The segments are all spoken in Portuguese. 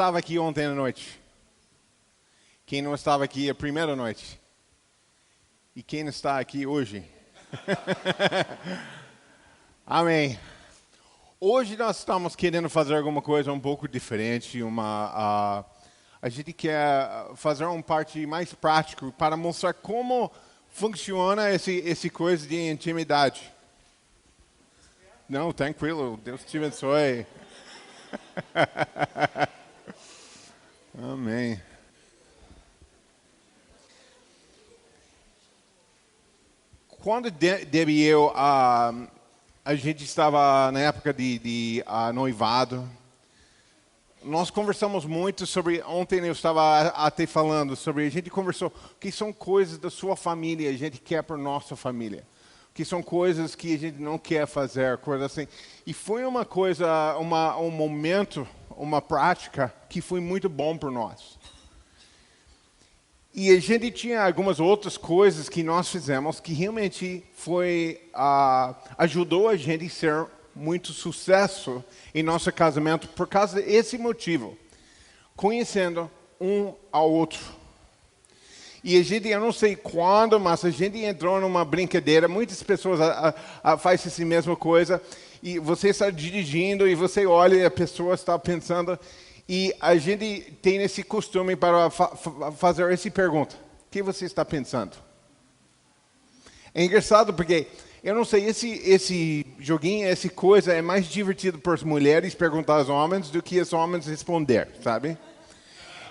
estava aqui ontem à noite? Quem não estava aqui a primeira noite? E quem está aqui hoje? Amém. Hoje nós estamos querendo fazer alguma coisa um pouco diferente. A gente quer fazer uma parte mais prática para mostrar como funciona esse coisa de intimidade. Não, tranquilo. Deus te abençoe. Amém. Quando Debbie e eu, a gente estava na época de noivado, nós conversamos muito sobre, ontem eu estava até falando sobre, a gente conversou o que são coisas da sua família, a gente quer para nossa família. O que são coisas que a gente não quer fazer, coisas assim. E foi uma coisa, um momento, uma prática que foi muito bom para nós. E a gente tinha algumas outras coisas que nós fizemos que realmente ajudou a gente a ser muito sucesso em nosso casamento por causa desse motivo. Conhecendo um ao outro. E a gente, eu não sei quando, mas a gente entrou numa brincadeira. Muitas pessoas fazem essa mesma coisa. E você está dirigindo e você olha e a pessoa está pensando. E a gente tem esse costume para fazer essa pergunta. O que você está pensando? É engraçado porque, eu não sei, esse joguinho, essa coisa é mais divertido para as mulheres perguntar aos homens do que os homens responder, sabe?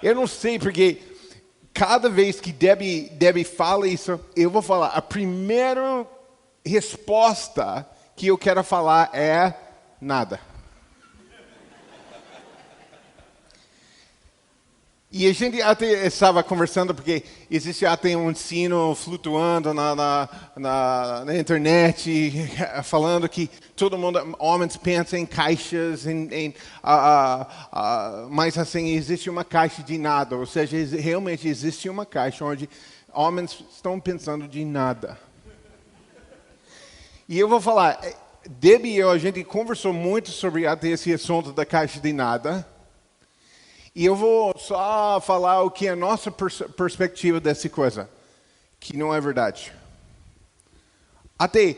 Eu não sei porque cada vez que Debbie fala isso, eu vou falar. A primeira resposta que eu quero falar é nada. E a gente até estava conversando, porque existe até um ensino flutuando na internet, falando que todo mundo, homens pensam em caixas, mas assim, existe uma caixa de nada, ou seja, realmente existe uma caixa onde homens estão pensando de nada. E eu vou falar, Debbie e eu, a gente conversou muito sobre até esse assunto da caixa de nada. E eu vou só falar o que é a nossa perspectiva dessa coisa, que não é verdade. Até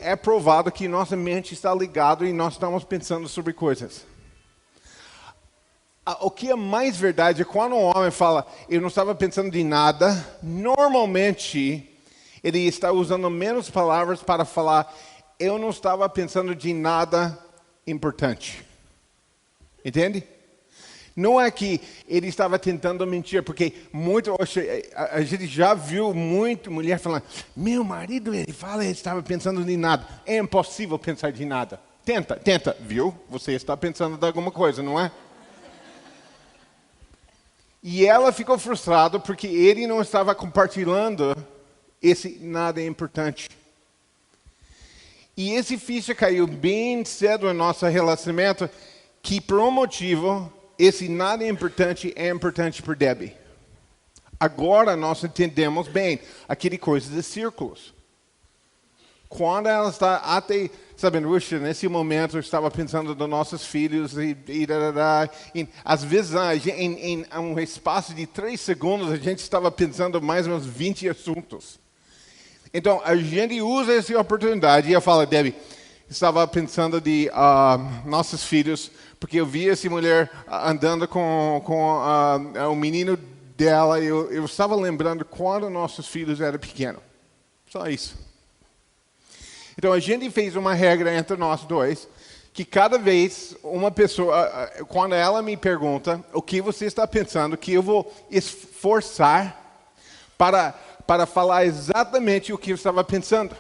é provado que nossa mente está ligada e nós estamos pensando sobre coisas. O que é mais verdade é quando um homem fala, eu não estava pensando de nada, normalmente ele está usando menos palavras para falar, eu não estava pensando de nada importante. Entende? Não é que ele estava tentando mentir, porque a gente já viu muita mulher falando, meu marido, ele fala, ele estava pensando de nada. É impossível pensar de nada. Tenta, viu? Você está pensando de alguma coisa, não é? E ela ficou frustrada porque ele não estava compartilhando esse nada importante. E esse ficha caiu bem cedo no nosso relacionamento, que por um motivo, esse nada importante é importante para Debbie. Agora nós entendemos bem aquele coisa de círculos. Quando ela está até, sabendo, nesse momento eu estava pensando nos nossos filhos às vezes em um espaço de 3 segundos a gente estava pensando mais ou menos 20 assuntos. Então a gente usa essa oportunidade e eu falo, Debbie, estava pensando de nossos filhos, porque eu vi essa mulher andando com o menino dela, e eu estava lembrando quando nossos filhos eram pequenos. Só isso. Então a gente fez uma regra entre nós dois, que cada vez uma pessoa, quando ela me pergunta o que você está pensando, que eu vou esforçar para falar exatamente o que eu estava pensando.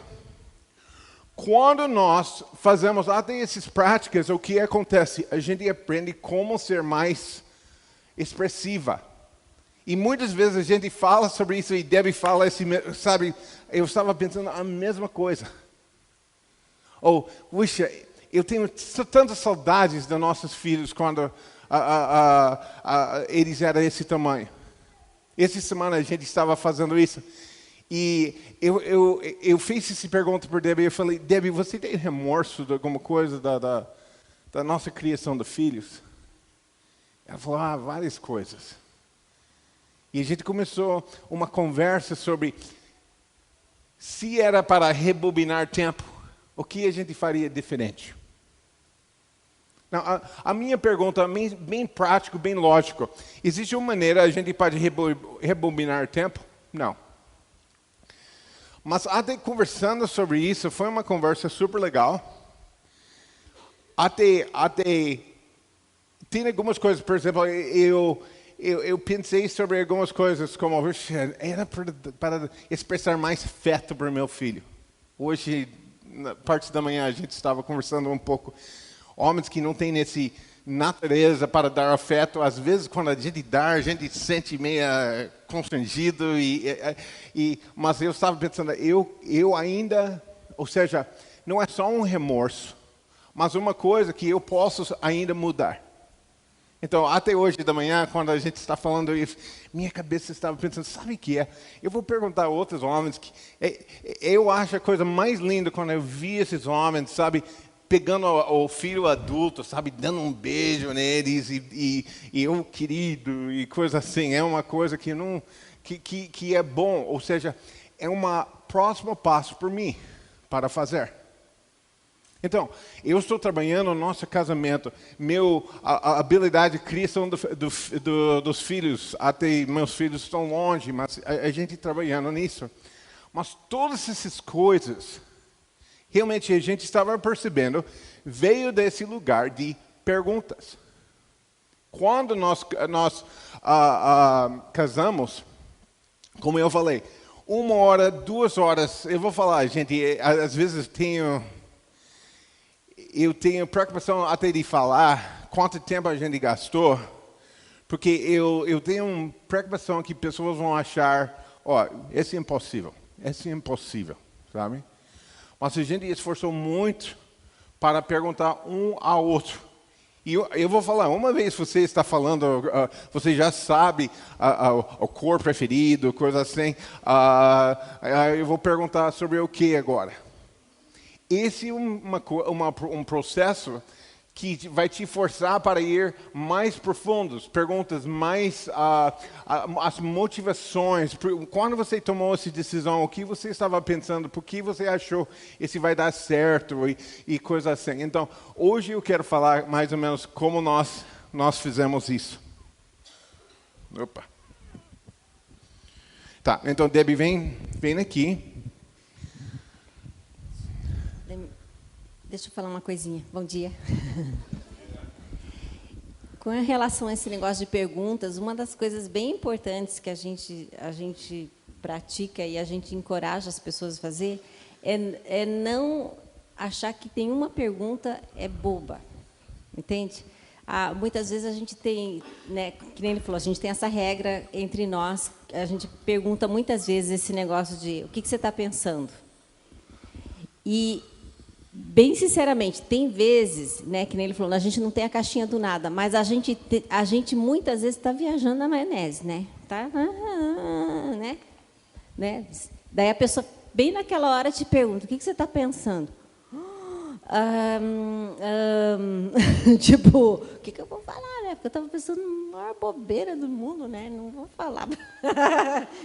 Quando nós fazemos até essas práticas, o que acontece? A gente aprende como ser mais expressiva. E muitas vezes a gente fala sobre isso e Debbie fala assim, sabe, eu estava pensando a mesma coisa. Ou, puxa, eu tenho tantas saudades dos nossos filhos quando eles eram desse tamanho. Essa semana a gente estava fazendo isso. E eu fiz essa pergunta para Debbie, eu falei, Debbie, você tem remorso de alguma coisa da nossa criação de filhos? Ela falou, várias coisas. E a gente começou uma conversa sobre se era para rebobinar tempo, o que a gente faria diferente. Não, a minha pergunta, bem prático, bem lógico. Existe uma maneira a gente pode rebobinar tempo? Não. Mas até conversando sobre isso, foi uma conversa super legal. Até tem algumas coisas, por exemplo, eu pensei sobre algumas coisas como, era para expressar mais afeto para o meu filho. Hoje, na parte da manhã, a gente estava conversando um pouco. Homens que não têm essa natureza para dar afeto, às vezes, quando a gente dá, a gente se sente meio constrangido. Mas eu estava pensando, eu ainda, ou seja, não é só um remorso, mas uma coisa que eu posso ainda mudar. Então, até hoje da manhã, quando a gente está falando isso, minha cabeça estava pensando, sabe o que é? Eu vou perguntar a outros homens, eu acho a coisa mais linda quando eu vi esses homens, sabe, pegando o filho adulto, sabe, dando um beijo neles, e eu querido, e coisa assim. É uma coisa que é bom, ou seja, é um próximo passo por mim para fazer. Então, eu estou trabalhando no nosso casamento, a habilidade de criação dos filhos, até meus filhos estão longe, mas a gente trabalhando nisso. Mas todas essas coisas, realmente a gente estava percebendo, veio desse lugar de perguntas. Quando nós casamos, como eu falei, 1 hora, 2 horas, eu vou falar, gente, às vezes eu tenho preocupação até de falar quanto tempo a gente gastou, porque eu tenho uma preocupação que pessoas vão achar, esse é impossível, sabe? Mas a gente esforçou muito para perguntar um ao outro. E eu vou falar, uma vez você está falando, você já sabe o cor preferido, coisa assim, eu vou perguntar sobre o que agora? Esse é um processo que vai te forçar para ir mais profundos, perguntas mais, as motivações. Quando você tomou essa decisão, o que você estava pensando, por que você achou esse vai dar certo e coisa assim. Então, hoje eu quero falar mais ou menos como nós fizemos isso. Opa. Tá, então Debbie, vem aqui. Deixa eu falar uma coisinha. Bom dia. Com relação a esse negócio de perguntas, uma das coisas bem importantes que a gente pratica e a gente encoraja as pessoas a fazer é não achar que nenhuma pergunta é boba. Entende? Muitas vezes a gente tem, né, que nem ele falou, a gente tem essa regra entre nós, a gente pergunta muitas vezes esse negócio de o que você está pensando? E bem sinceramente, tem vezes, né, que nem ele falou, a gente não tem a caixinha do nada, mas a gente muitas vezes está viajando na maionese, né? Tá, né? Daí a pessoa, bem naquela hora, te pergunta, o que você está pensando? Tipo, o que eu vou falar, né? Porque eu estava pensando na maior bobeira do mundo, né? Não vou falar.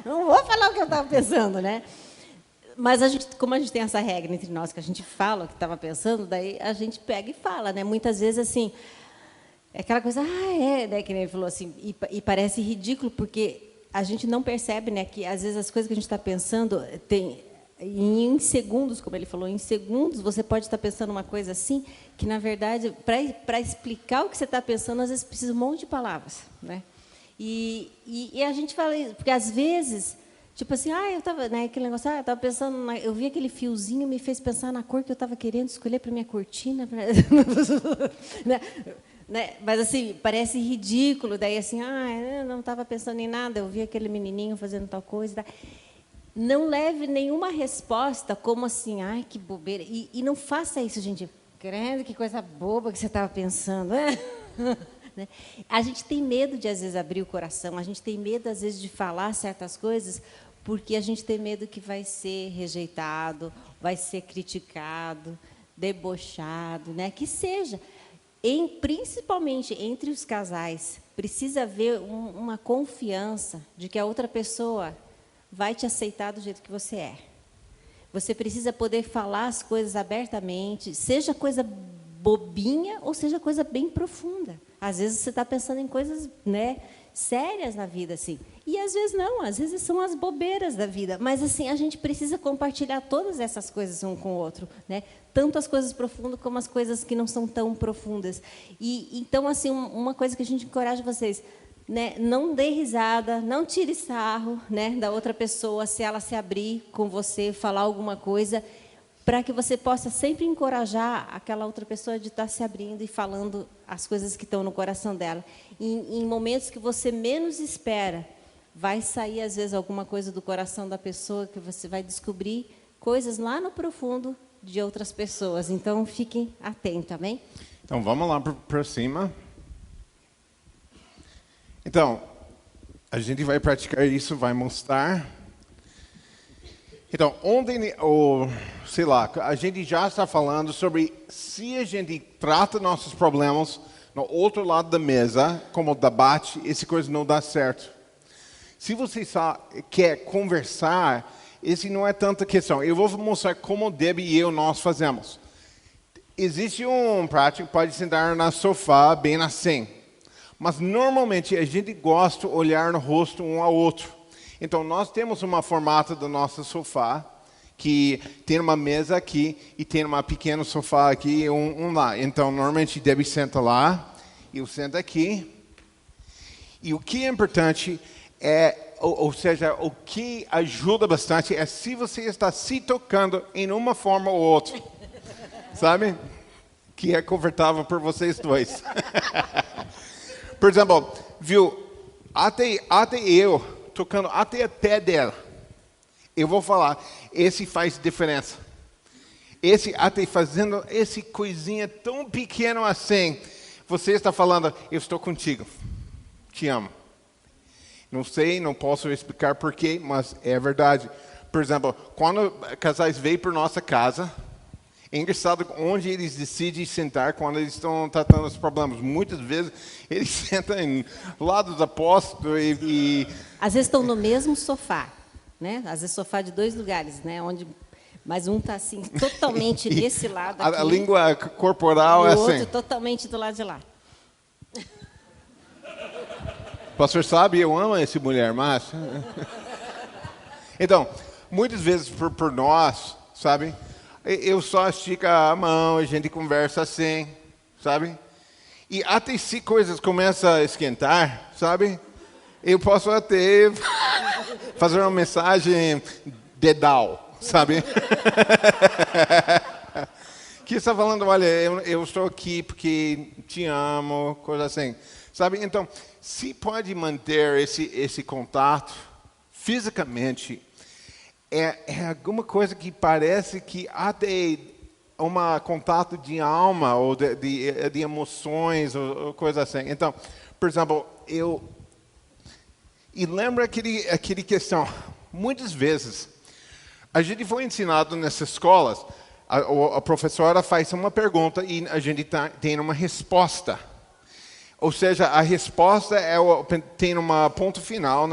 Não vou falar o que eu estava pensando, né? Mas como a gente tem essa regra entre nós, que a gente fala o que estava pensando, daí a gente pega e fala, né? Muitas vezes, assim, é aquela coisa, né? Que nem ele falou assim, e parece ridículo, porque a gente não percebe, né? Que, às vezes, as coisas que a gente está pensando, em segundos, como ele falou, em segundos, você pode estar pensando uma coisa assim, que, na verdade, para explicar o que você está pensando, às vezes, precisa um monte de palavras, né? E a gente fala isso, porque, às vezes... Tipo assim, eu estava, né, aquele negócio, eu estava pensando, eu vi aquele fiozinho, me fez pensar na cor que eu estava querendo escolher para minha cortina. Né? Mas, assim, parece ridículo. Daí, assim, eu não estava pensando em nada, eu vi aquele menininho fazendo tal coisa. Não leve nenhuma resposta como assim, que bobeira. E não faça isso, gente. Credo, que coisa boba que você estava pensando. Né? A gente tem medo de, às vezes, abrir o coração, a gente tem medo, às vezes, de falar certas coisas, porque a gente tem medo que vai ser rejeitado, vai ser criticado, debochado, né? Que seja. principalmente entre os casais, precisa haver uma confiança de que a outra pessoa vai te aceitar do jeito que você é. Você precisa poder falar as coisas abertamente, seja coisa bobinha ou seja coisa bem profunda. Às vezes você está pensando em coisas, né, sérias na vida, assim. E às vezes não, às vezes são as bobeiras da vida. Mas assim, a gente precisa compartilhar todas essas coisas um com o outro, né? Tanto as coisas profundas como as coisas que não são tão profundas. E então, assim, uma coisa que a gente encoraja vocês, né? Não dê risada, não tire sarro, né, da outra pessoa se ela se abrir com você, falar alguma coisa, para que você possa sempre encorajar aquela outra pessoa de estar se abrindo e falando as coisas que estão no coração dela. Em momentos que você menos espera, vai sair, às vezes, alguma coisa do coração da pessoa, que você vai descobrir coisas lá no profundo de outras pessoas. Então, fiquem atentos, amém? Então, vamos lá para cima. Então, a gente vai praticar isso, vai mostrar. Então, ontem, ou sei lá, a gente já está falando sobre se a gente trata nossos problemas no outro lado da mesa, como debate, essa coisa não dá certo. Se você só quer conversar, esse não é tanta questão. Eu vou mostrar como Debbie e nós fazemos. Existe prática, pode sentar no sofá, bem assim. Mas, normalmente, a gente gosta de olhar no rosto um ao outro. Então, nós temos uma formata do nosso sofá, que tem uma mesa aqui e tem um pequeno sofá aqui e um lá. Então, normalmente, Debbie senta lá, eu sento aqui. E o que é importante ou seja, o que ajuda bastante é se você está se tocando em uma forma ou outra. Sabe? Que é confortável para vocês dois. Por exemplo, viu, até eu tocando até o pé dela, eu vou falar, esse faz diferença. Esse até fazendo esse coisinha tão pequeno assim, você está falando, eu estou contigo, te amo. Não sei, não posso explicar porquê, mas é verdade. Por exemplo, quando casais vêm para nossa casa, é engraçado onde eles decidem sentar quando eles estão tratando os problemas. Muitas vezes eles sentam em lados opostos e... Às vezes estão no mesmo sofá, né? Às vezes sofá de 2 lugares, né? Mas um está assim, totalmente desse lado aqui. A língua corporal é assim. E o outro totalmente do lado de lá. O pastor sabe, eu amo essa mulher, mas... Então, muitas vezes por nós, sabe? Eu só estico a mão, a gente conversa assim, sabe? E até se coisas começam a esquentar, sabe? Eu posso até fazer uma mensagem dedal, sabe? Que está falando, olha, eu estou aqui porque te amo, coisa assim. Sabe? Então, se pode manter esse contato fisicamente, é alguma coisa que parece que até contato de alma ou de emoções ou coisa assim. Então, por exemplo, e lembra aquele questão, muitas vezes, a gente foi ensinado nessas escolas, a professora faz uma pergunta e a gente tem uma resposta. Ou seja, a resposta tem um ponto final,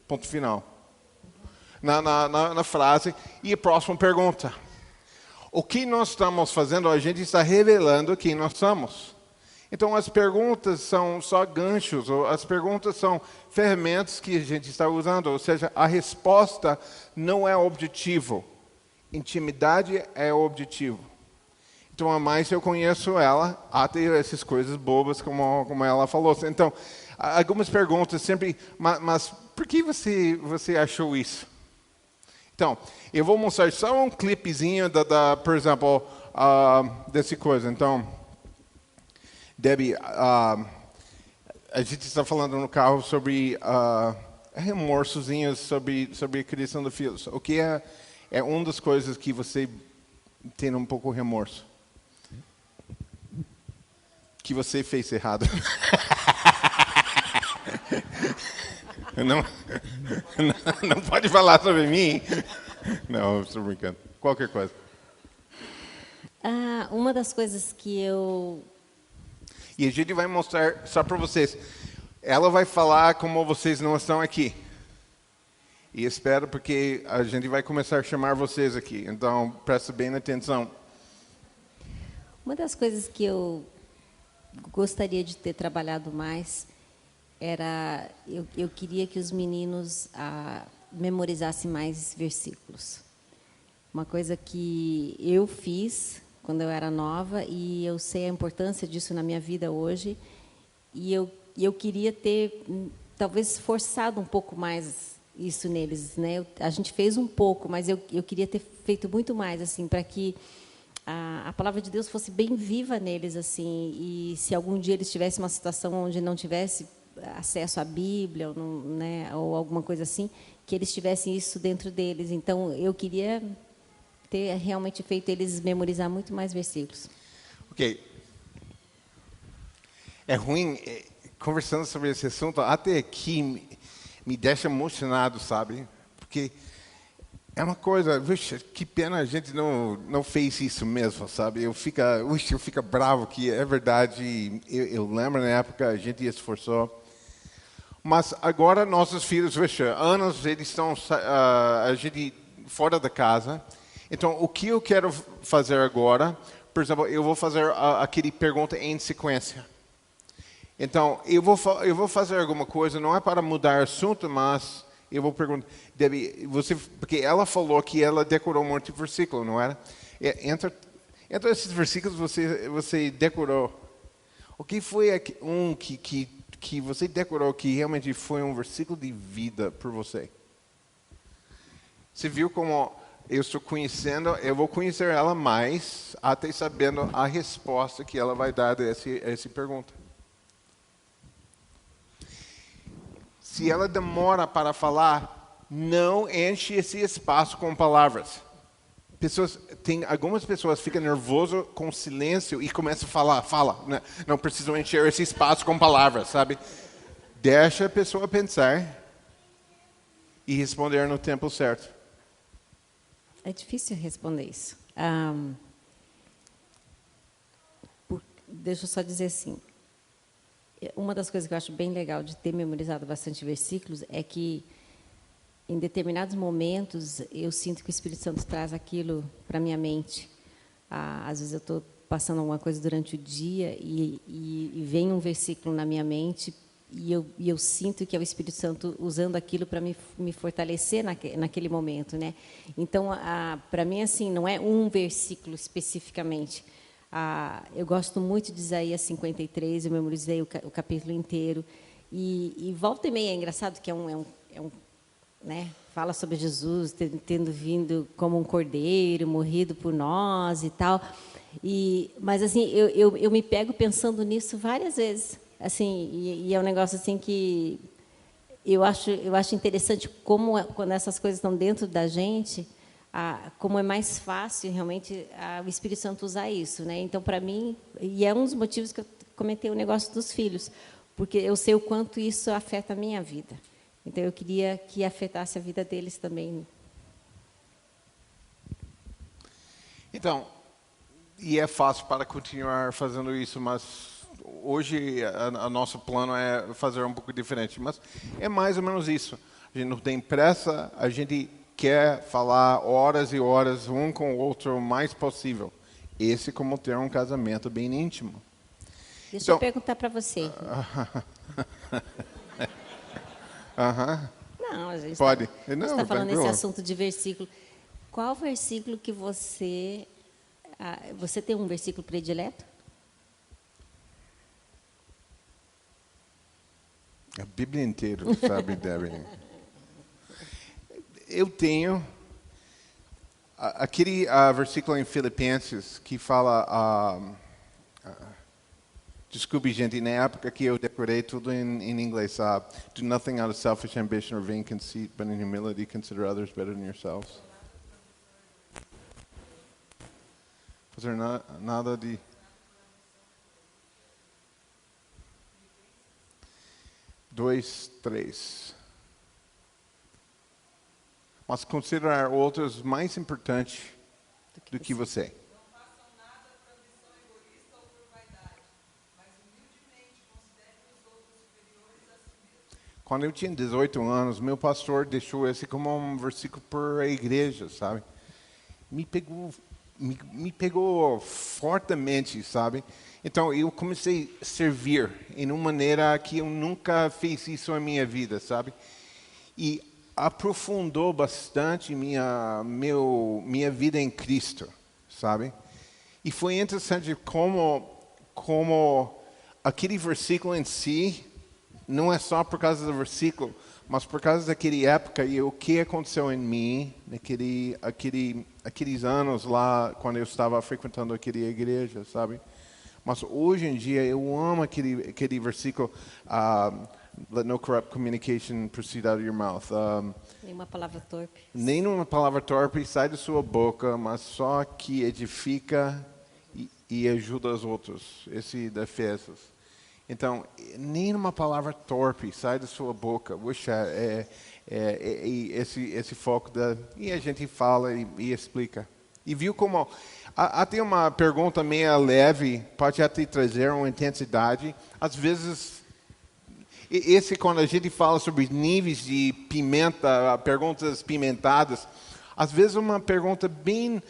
ponto final, na frase, e a próxima pergunta. O que nós estamos fazendo, a gente está revelando quem nós somos. Então, as perguntas são só ganchos, ou as perguntas são ferramentas que a gente está usando. Ou seja, a resposta não é o objetivo. Intimidade é o objetivo. Então, a mais eu conheço ela, até essas coisas bobas, como ela falou. Então, algumas perguntas sempre, mas por que você achou isso? Então, eu vou mostrar só um clipezinho, por exemplo, dessa coisa. Então, Debbie, a gente está falando no carro sobre remorsozinhos sobre a criação do filho. O que é uma das coisas que você tem um pouco remorso? Que você fez errado. Não pode falar sobre mim. Não, estou brincando. Qualquer coisa. uma das coisas que eu... E a gente vai mostrar só para vocês. Ela vai falar como vocês não estão aqui. E espero porque a gente vai começar a chamar vocês aqui. Então, presta bem atenção. Uma das coisas que eu gostaria de ter trabalhado mais era... Eu queria que os meninos memorizassem mais versículos. Uma coisa que eu fiz quando eu era nova, e eu sei a importância disso na minha vida hoje, e eu queria ter, talvez, forçado um pouco mais isso neles, né? A gente fez um pouco, mas eu queria ter feito muito mais, assim, para que a palavra de Deus fosse bem viva neles, assim, e se algum dia eles tivessem uma situação onde não tivesse acesso à Bíblia, ou, não, né, ou alguma coisa assim, que eles tivessem isso dentro deles. Então, eu queria ter realmente feito eles memorizar muito mais versículos. Ok. É ruim, conversando sobre esse assunto, até aqui me deixa emocionado, sabe? Porque é uma coisa, vixe, que pena a gente não fez isso mesmo, sabe? Eu fico bravo que é verdade, eu lembro na época a gente esforçou. Mas agora nossos filhos, vixe, anos eles estão a gente fora da casa. Então, o que eu quero fazer agora, por exemplo, eu vou fazer aquele pergunta em sequência. Então, eu vou fazer alguma coisa, não é para mudar assunto, mas eu vou perguntar, Debbie, porque ela falou que ela decorou um monte de versículo, não era? Entre esses versículos você decorou. O que foi um que você decorou que realmente foi um versículo de vida por você? Você viu como eu estou conhecendo, eu vou conhecer ela mais, até sabendo a resposta que ela vai dar a essa pergunta. Se ela demora para falar, não enche esse espaço com palavras. Algumas pessoas ficam nervosas com silêncio e começam a falar, fala. Não precisam encher esse espaço com palavras, sabe? Deixa a pessoa pensar e responder no tempo certo. É difícil responder isso. Deixa eu só dizer assim. Uma das coisas que eu acho bem legal de ter memorizado bastante versículos é que, em determinados momentos, eu sinto que o Espírito Santo traz aquilo para a minha mente. Às vezes eu estou passando alguma coisa durante o dia e vem um versículo na minha mente e eu sinto que é o Espírito Santo usando aquilo para me fortalecer naquele momento, né? Então, para mim, assim, não é um versículo especificamente. Eu gosto muito de Isaías 53, eu memorizei o capítulo inteiro. E volta e meia é engraçado que né, fala sobre Jesus tendo vindo como um cordeiro, morrido por nós e tal. Mas assim, eu me pego pensando nisso várias vezes. Assim, e é um negócio assim que eu acho interessante como quando essas coisas estão dentro da gente, como é mais fácil realmente o Espírito Santo usar isso, né? Então, para mim, e é um dos motivos que eu comentei o negócio dos filhos, porque eu sei o quanto isso afeta a minha vida. Então, eu queria que afetasse a vida deles também. Então, e é fácil para continuar fazendo isso, mas hoje o nosso plano é fazer um pouco diferente. Mas é mais ou menos isso. A gente não tem pressa, a gente quer falar horas e horas um com o outro o mais possível. Esse é como ter um casamento bem íntimo. Deixa eu perguntar para você. Não, a gente pode. Está falando desse assunto de versículo. Qual versículo que você tem um versículo predileto? A Bíblia inteira, sabe, Debbie? Eu tenho aquele versículo em Filipenses que fala... desculpe, gente, na época que eu decorei tudo em inglês. Do nothing out of selfish ambition or vain conceit, but in humility consider others better than yourselves. Fazer nada de... Dois, três. Mas considerar outros mais importantes do que você. Quando eu tinha 18 anos, meu pastor deixou esse como um versículo para a igreja, sabe? Me pegou fortemente, sabe? Então, eu comecei a servir em uma maneira que eu nunca fiz isso na minha vida, sabe? E aprofundou bastante minha vida em Cristo, sabe? E foi interessante como aquele versículo em si, não é só por causa do versículo, mas por causa daquela época e o que aconteceu em mim, aqueles anos lá, quando eu estava frequentando aquela igreja, sabe? Mas hoje em dia eu amo aquele versículo, let no corrupt communication proceed out of your mouth. Nenhuma palavra torpe. Nenhuma palavra torpe sai da sua boca, mas só que edifica e ajuda os outros. Esse da Efésios. Então, nenhuma palavra torpe sai da sua boca. Puxa, esse foco e a gente fala e explica. E viu como até uma pergunta meio leve pode até trazer uma intensidade. Às vezes, quando a gente fala sobre níveis de pimenta, perguntas pimentadas, às vezes uma pergunta bem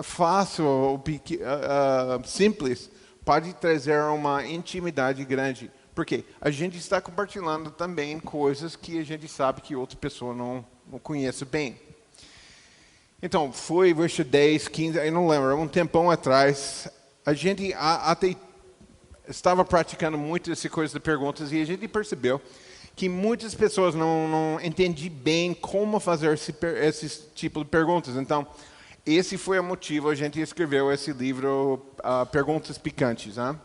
fácil ou simples pode trazer uma intimidade grande. Porque a gente está compartilhando também coisas que a gente sabe que outra pessoa não conhece bem. Então, foi, 10, 15, eu não lembro, um tempão atrás, a gente até estava praticando muito essa coisa de perguntas e a gente percebeu que muitas pessoas não entendiam bem como fazer esse tipo de perguntas. Então, esse foi o motivo a gente escreveu esse livro, Perguntas Picantes. Né?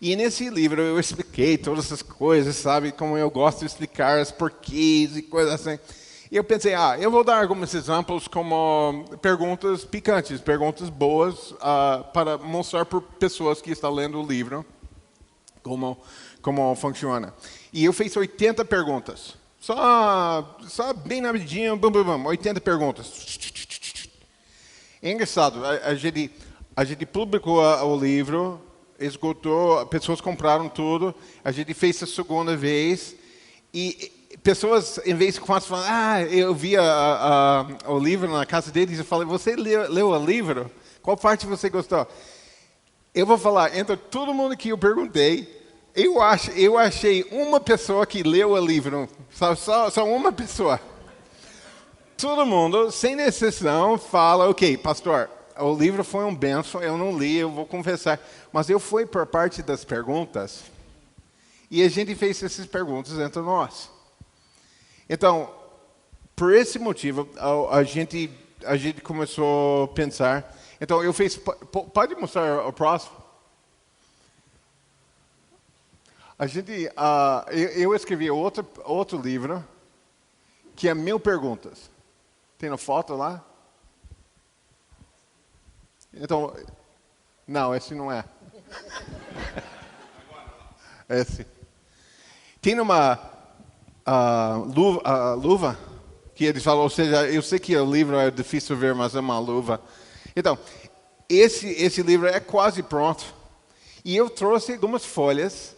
E nesse livro eu expliquei todas essas coisas, sabe? Como eu gosto de explicar os porquês e coisas assim. E eu pensei, eu vou dar alguns exemplos como perguntas picantes, perguntas boas para mostrar para pessoas que estão lendo o livro como funciona. E eu fiz 80 perguntas. Só bem rapidinho, 80 perguntas. É engraçado, a gente publicou o livro, esgotou, pessoas compraram tudo, a gente fez a segunda vez e pessoas, em vez de falar, eu vi o livro na casa deles, eu falei, você leu o livro? Qual parte você gostou? Eu vou falar, entre todo mundo que eu perguntei, eu achei uma pessoa que leu o livro, só uma pessoa. Todo mundo, sem exceção, fala, ok, pastor, o livro foi um benção, eu não li, eu vou confessar, mas eu fui por parte das perguntas e a gente fez essas perguntas entre nós. Então, por esse motivo, a gente começou a pensar. Então, eu fiz. Pode mostrar o próximo? Eu escrevi outro livro que é 1000 perguntas. Tem uma foto lá? Então, não, esse não é. Esse. Tem uma luva, que eles falam, ou seja, eu sei que o livro é difícil ver, mas é uma luva. Então, esse livro é quase pronto. E eu trouxe algumas folhas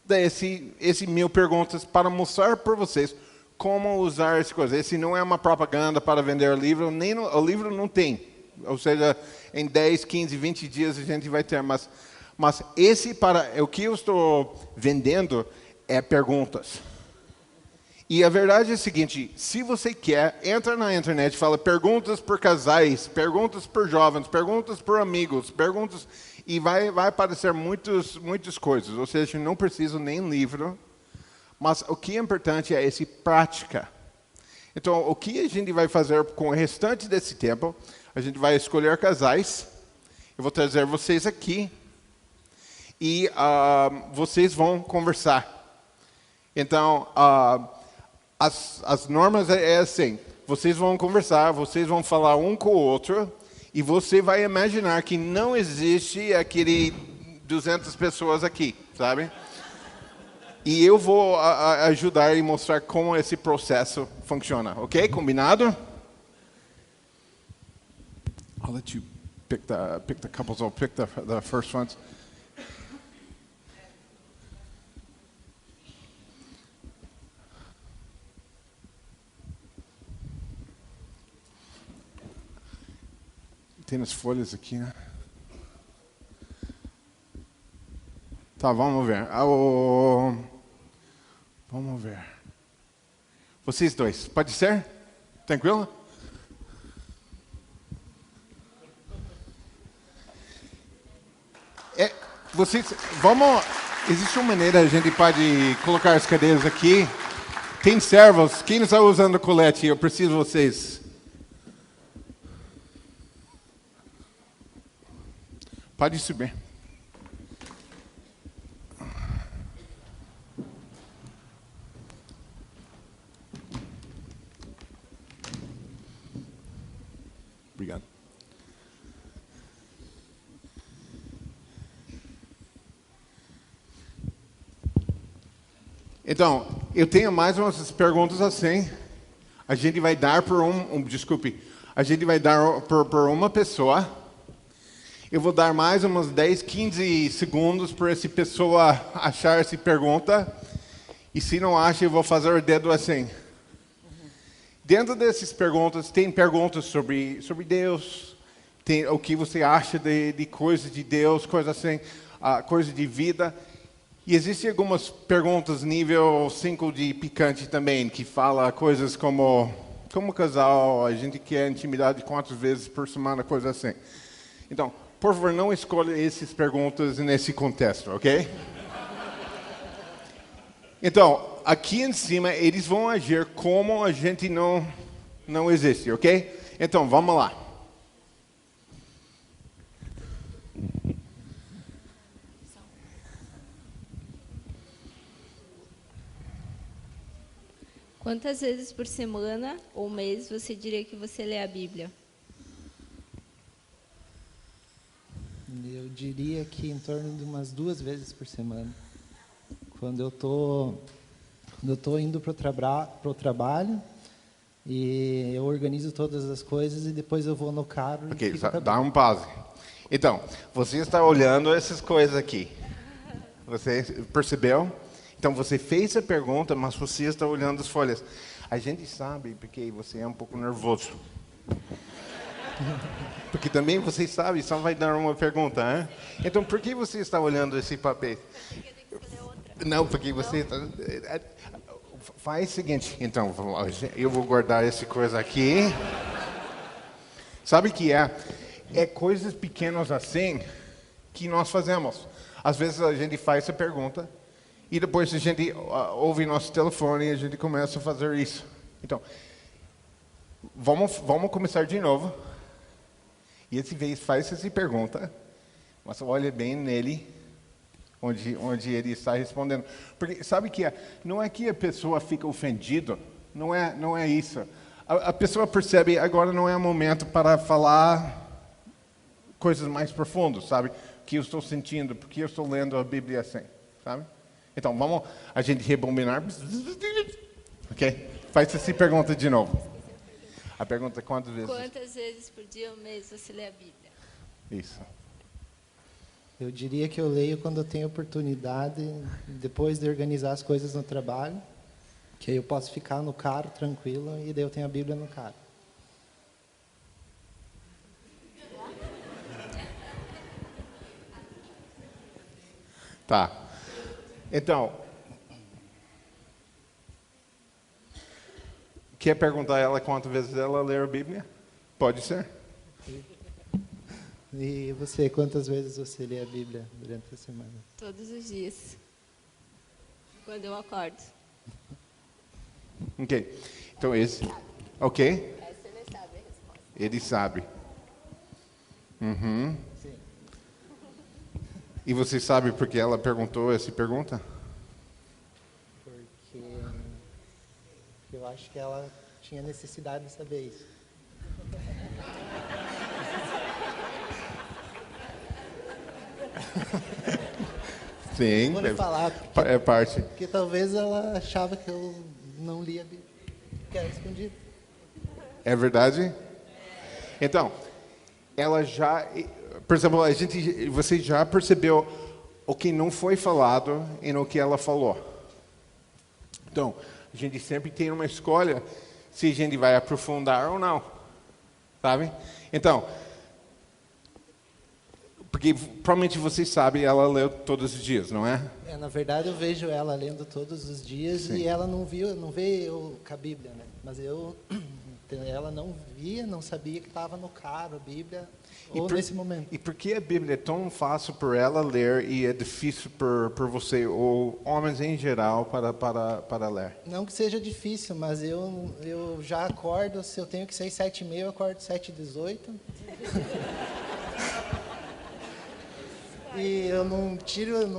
desse 1000 perguntas para mostrar para vocês como usar essa coisa. Esse não é uma propaganda para vender o livro, o livro não tem. Ou seja, em 10, 15, 20 dias a gente vai ter. Mas o que eu estou vendendo é perguntas. E a verdade é a seguinte, se você quer, entra na internet e fala perguntas por casais, perguntas por jovens, perguntas por amigos, perguntas... E vai aparecer muitas coisas. Ou seja, não precisa nem livro. Mas o que é importante é essa prática. Então, o que a gente vai fazer com o restante desse tempo? A gente vai escolher casais. Eu vou trazer vocês aqui. E vocês vão conversar. Então, as normas é assim. Vocês vão conversar, vocês vão falar um com o outro. E você vai imaginar que não existe aquele 200 pessoas aqui, sabe? E eu vou ajudar e mostrar como esse processo funciona, ok? Combinado? I'll let you pick the couples. I'll pick the first ones. Tem as folhas aqui, né? Tá, vamos ver. Vamos ver. Vocês dois, pode ser? Tranquilo? Existe uma maneira, a gente pode colocar as cadeiras aqui. Tem servos. Quem está usando colete? Eu preciso de vocês. Pode subir. Obrigado. Então, eu tenho mais umas perguntas assim. A gente vai dar a gente vai dar por uma pessoa. Eu vou dar mais umas 10, 15 segundos para essa pessoa achar essa pergunta. E se não acha, eu vou fazer o dedo assim. Dentro dessas perguntas, tem perguntas sobre Deus. Tem o que você acha de coisas de Deus, coisas assim, coisas de vida. E existem algumas perguntas nível 5 de picante também, que fala coisas como casal, a gente quer intimidade 4 vezes por semana, coisas assim. Então, por favor, não escolha essas perguntas nesse contexto, ok? Então, aqui em cima, eles vão agir como a gente não existe, ok? Então, vamos lá. Quantas vezes por semana ou mês você diria que você lê a Bíblia? Eu diria que em torno de umas 2 vezes por semana. Quando eu tô indo para o trabalho e eu organizo todas as coisas e depois eu vou no carro. Ok, dá um pause. Então, você está olhando essas coisas aqui. Você percebeu? Então, você fez a pergunta, mas você está olhando as folhas. A gente sabe porque você é um pouco nervoso. Porque também você sabe, só vai dar uma pergunta, hein? Então, por que você está olhando esse papel? Não, porque você está... Faz o seguinte, então, eu vou guardar essa coisa aqui. Sabe o que é? É coisas pequenas assim que nós fazemos. Às vezes a gente faz essa pergunta e depois a gente ouve nosso telefone e a gente começa a fazer isso. Então, vamos começar de novo. E essa vez faz essa pergunta, mas olha bem nele, onde ele está respondendo. Porque sabe que não é que a pessoa fica ofendida, não é isso. A pessoa percebe, agora não é o momento para falar coisas mais profundas, sabe? O que eu estou sentindo, porque eu estou lendo a Bíblia assim, sabe? Então, vamos a gente rebobinar. Ok? Faz essa pergunta de novo. A pergunta é quantas vezes por dia ou mês você lê a Bíblia? Isso. Eu diria que eu leio quando eu tenho oportunidade, depois de organizar as coisas no trabalho, que aí eu posso ficar no carro tranquilo e daí eu tenho a Bíblia no carro. Tá. Então, quer perguntar a ela quantas vezes ela lê a Bíblia? Pode ser. E você, quantas vezes você lê a Bíblia durante a semana? Todos os dias. Quando eu acordo. Ok. Então esse. Ok? Essa ele sabe a resposta. Ele sabe. Uhum. Sim. E você sabe por que ela perguntou essa pergunta? Porque eu acho que ela tinha necessidade de saber isso. Sim. Vou lhe falar, É parte. porque talvez ela achava que eu não lia a Bíblia, que era escondido. É verdade? Então, ela já... Por exemplo, você já percebeu o que não foi falado e no que ela falou. Então, a gente sempre tem uma escolha se a gente vai aprofundar ou não. Sabe? Então, Porque provavelmente vocês sabem, ela leu todos os dias, não é? Na verdade, eu vejo ela lendo todos os dias. Sim. E ela não vê eu com a Bíblia, né? Mas ela não via, não sabia que estava no carro a Bíblia, nesse momento. E por que a Bíblia é tão fácil para ela ler e é difícil por você, ou homens em geral, para ler? Não que seja difícil, mas eu já acordo, se eu tenho que sair 7h30, eu acordo 7h18. E eu não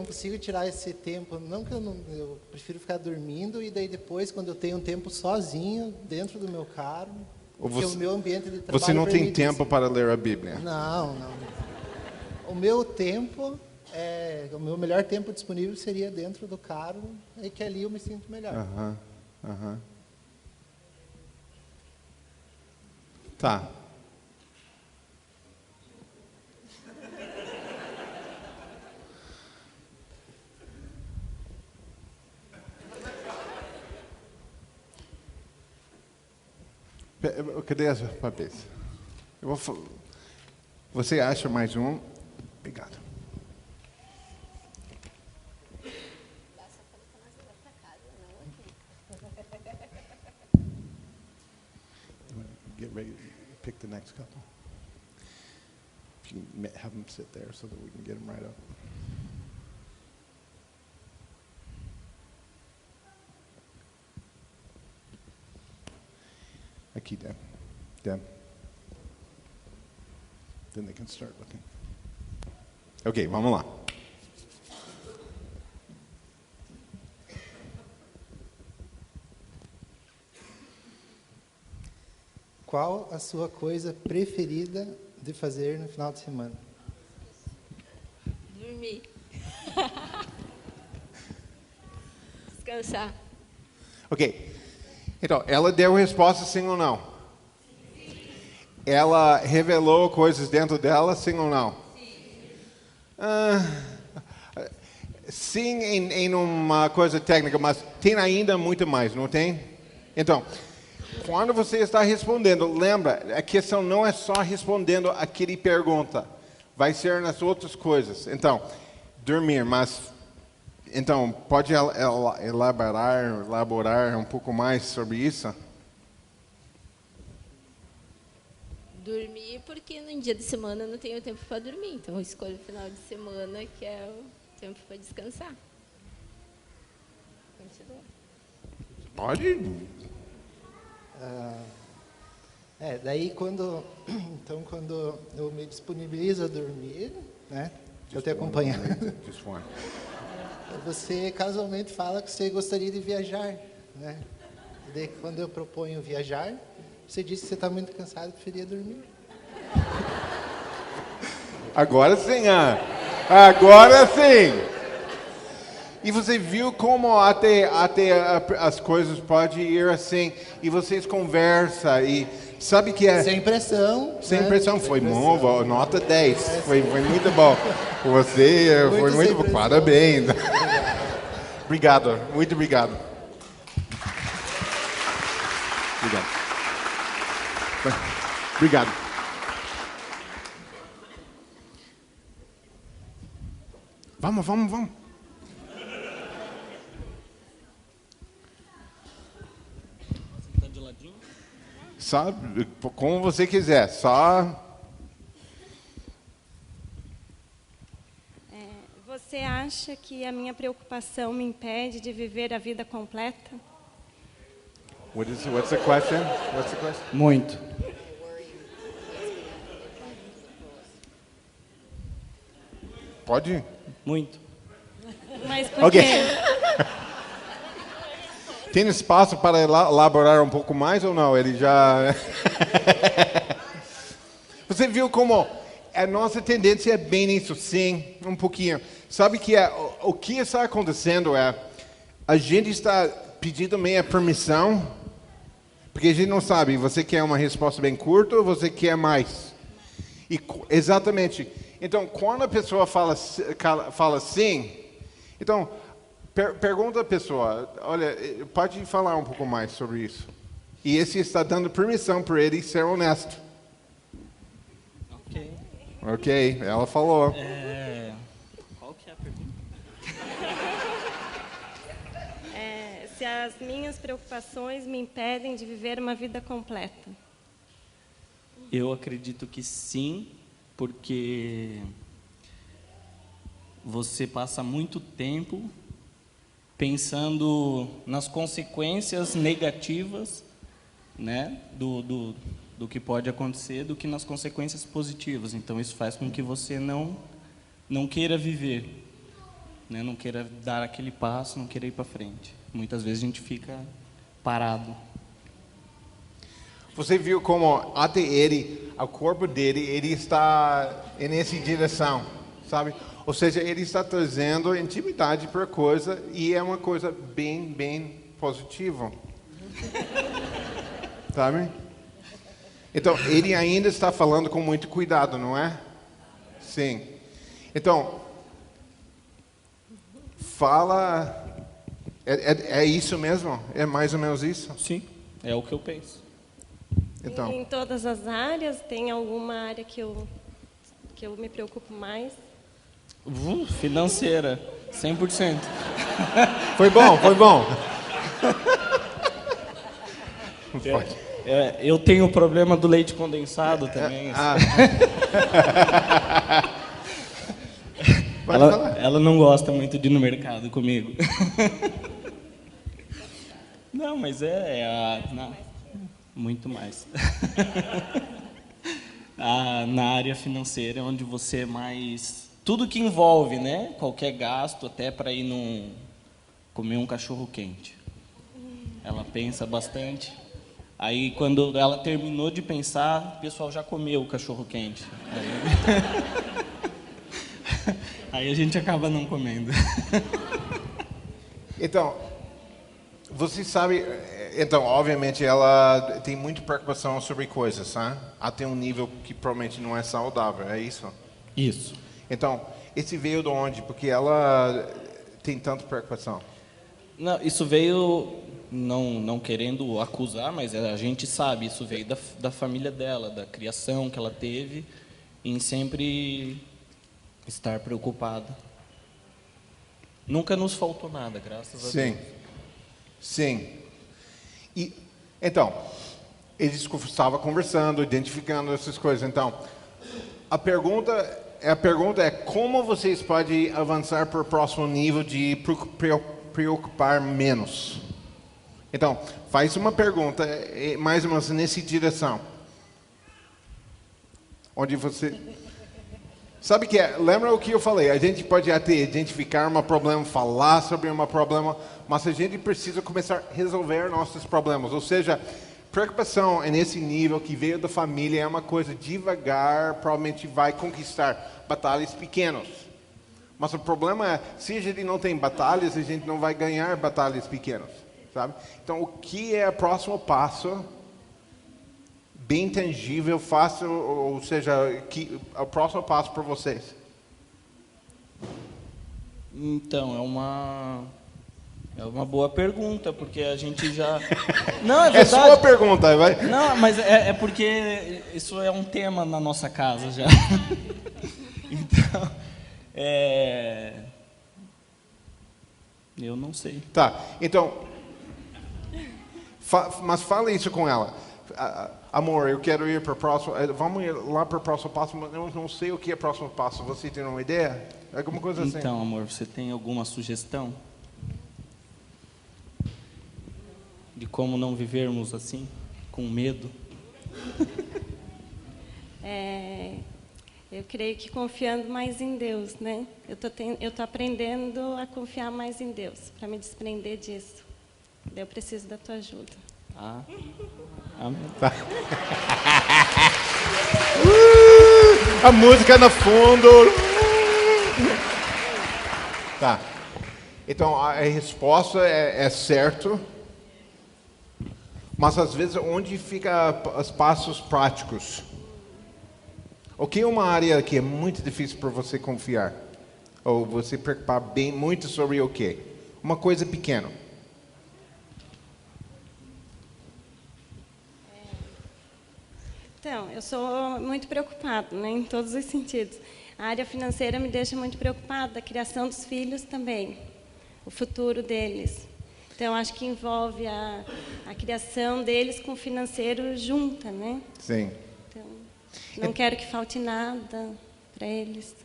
consigo tirar esse tempo. Não que eu prefiro ficar dormindo e daí depois, quando eu tenho um tempo sozinho, dentro do meu carro, porque o meu ambiente de trabalho... Você não tem tempo para ler a Bíblia? Não. O meu tempo, o meu melhor tempo disponível seria dentro do carro, e que ali eu me sinto melhor. Tá. Cadê as papéis? Você acha mais um? Obrigado. Get ready to pick the next couple. If you can have them sit there so that we can get them right up. Aqui, Deb. Then they can start looking. Ok, vamos lá. Qual a sua coisa preferida de fazer no final de semana? Dormir. Descansar. Ok. Então, ela deu resposta sim ou não? Sim. Ela revelou coisas dentro dela, sim ou não? Sim, em uma coisa técnica, mas tem ainda muito mais, não tem? Então, quando você está respondendo, lembra, a questão não é só respondendo aquele pergunta, vai ser nas outras coisas. Então, dormir, mas... Então, pode elaborar um pouco mais sobre isso? Dormir, porque no dia de semana eu não tenho tempo para dormir. Então, eu escolho o final de semana, que é o tempo para descansar. Continua. Pode. Daí quando eu me disponibilizo a dormir, né? Eu te acompanho. Você casualmente fala que você gostaria de viajar, né? E daí, quando eu proponho viajar, você disse que você está muito cansado e preferia dormir. Agora sim, agora sim. E você viu como até as coisas podem ir assim, e vocês conversam, e sabe que é... Sem pressão. Sem pressão, foi bom, nota 10, foi muito bom. Você foi muito bom, parabéns. Obrigado, muito obrigado. Obrigado. Vamos. Tá de ladinho? Só como você quiser, só... Você acha que a minha preocupação me impede de viver a vida completa? What's the question? Muito. Pode? Muito. Mas por Ok. quê? Tem espaço para elaborar um pouco mais ou não? Ele já... Você viu como a nossa tendência é bem isso, sim, um pouquinho. Sabe que o que está acontecendo é, a gente está pedindo meia permissão, porque a gente não sabe, você quer uma resposta bem curta ou você quer mais? Exatamente. Então, quando a pessoa fala sim, então, pergunta a pessoa, olha, pode falar um pouco mais sobre isso. E esse está dando permissão para ele ser honesto. Ok. Ok, ela falou. Qual que é a pergunta? Se as minhas preocupações me impedem de viver uma vida completa. Eu acredito que sim, porque você passa muito tempo pensando nas consequências negativas, né, do que pode acontecer, do que nas consequências positivas. Então, isso faz com que você não queira viver, né, não queira dar aquele passo, não queira ir para frente. Muitas vezes a gente fica parado. Você viu como até ele, o corpo dele, ele está nessa direção, sabe? Ou seja, ele está trazendo intimidade para a coisa e é uma coisa bem positiva. Sabe? Então, ele ainda está falando com muito cuidado, não é? Sim. Então, fala... É isso mesmo? É mais ou menos isso? Sim, é o que eu penso. Então, Em todas as áreas, tem alguma área que eu me preocupo mais? Financeira, 100%. foi bom. Eu tenho o problema do leite condensado também. Ela não gosta muito de ir no mercado comigo. Não, mas muito mais. Na área financeira é onde você mais... Tudo que envolve, né? Qualquer gasto, até para ir comer um cachorro quente. Ela pensa bastante. Aí, quando ela terminou de pensar, o pessoal já comeu o cachorro quente. Aí a gente acaba não comendo. Então, você sabe... Então, obviamente, ela tem muita preocupação sobre coisas, né? Até um nível que provavelmente não é saudável, é isso? Isso. Então, esse veio de onde? Porque ela tem tanta preocupação. Não, isso veio, não querendo acusar, mas a gente sabe, isso veio da família dela, da criação que ela teve, em sempre estar preocupada. Nunca nos faltou nada, graças a Deus. Sim. E, então, eles estavam conversando, identificando essas coisas. Então, a pergunta é como vocês podem avançar para o próximo nível de preocupar menos. Então, faz uma pergunta, mais ou menos nessa direção. Onde você... Sabe que lembra o que eu falei? A gente pode até identificar um problema, falar sobre um problema, mas a gente precisa começar a resolver nossos problemas. Ou seja, preocupação nesse nível que veio da família é uma coisa devagar, provavelmente vai conquistar batalhas pequenas. Mas o problema é, se a gente não tem batalhas, a gente não vai ganhar batalhas pequenas, sabe? Então, o que é o próximo passo? Bem tangível, fácil, ou seja, o próximo passo para vocês? Então, é uma boa pergunta, porque a gente já... Não, é verdade. É sua pergunta, vai. Não, mas é porque isso é um tema na nossa casa já. Então, eu não sei. Tá, então, mas fala isso com ela. Amor, eu quero ir para o próximo... Vamos ir lá para o próximo passo, mas eu não sei o que é o próximo passo. Você tem uma ideia? Alguma coisa assim? Então, amor, você tem alguma sugestão? De como não vivermos assim, com medo? Eu creio que confiando mais em Deus, né? Eu tô aprendendo a confiar mais em Deus, para me desprender disso. Eu preciso da tua ajuda. Amém. Tá. A música no fundo. Tá. Então, a resposta é certo. Mas, às vezes, onde fica os passos práticos? O que é uma área que é muito difícil para você confiar? Ou você preocupar bem muito sobre o quê? Uma coisa pequena. Então, eu sou muito preocupada, né, em todos os sentidos. A área financeira me deixa muito preocupada, a criação dos filhos também, o futuro deles. Então, acho que envolve a criação deles com o financeiro junta, né? Sim. Então, não quero que falte nada para eles.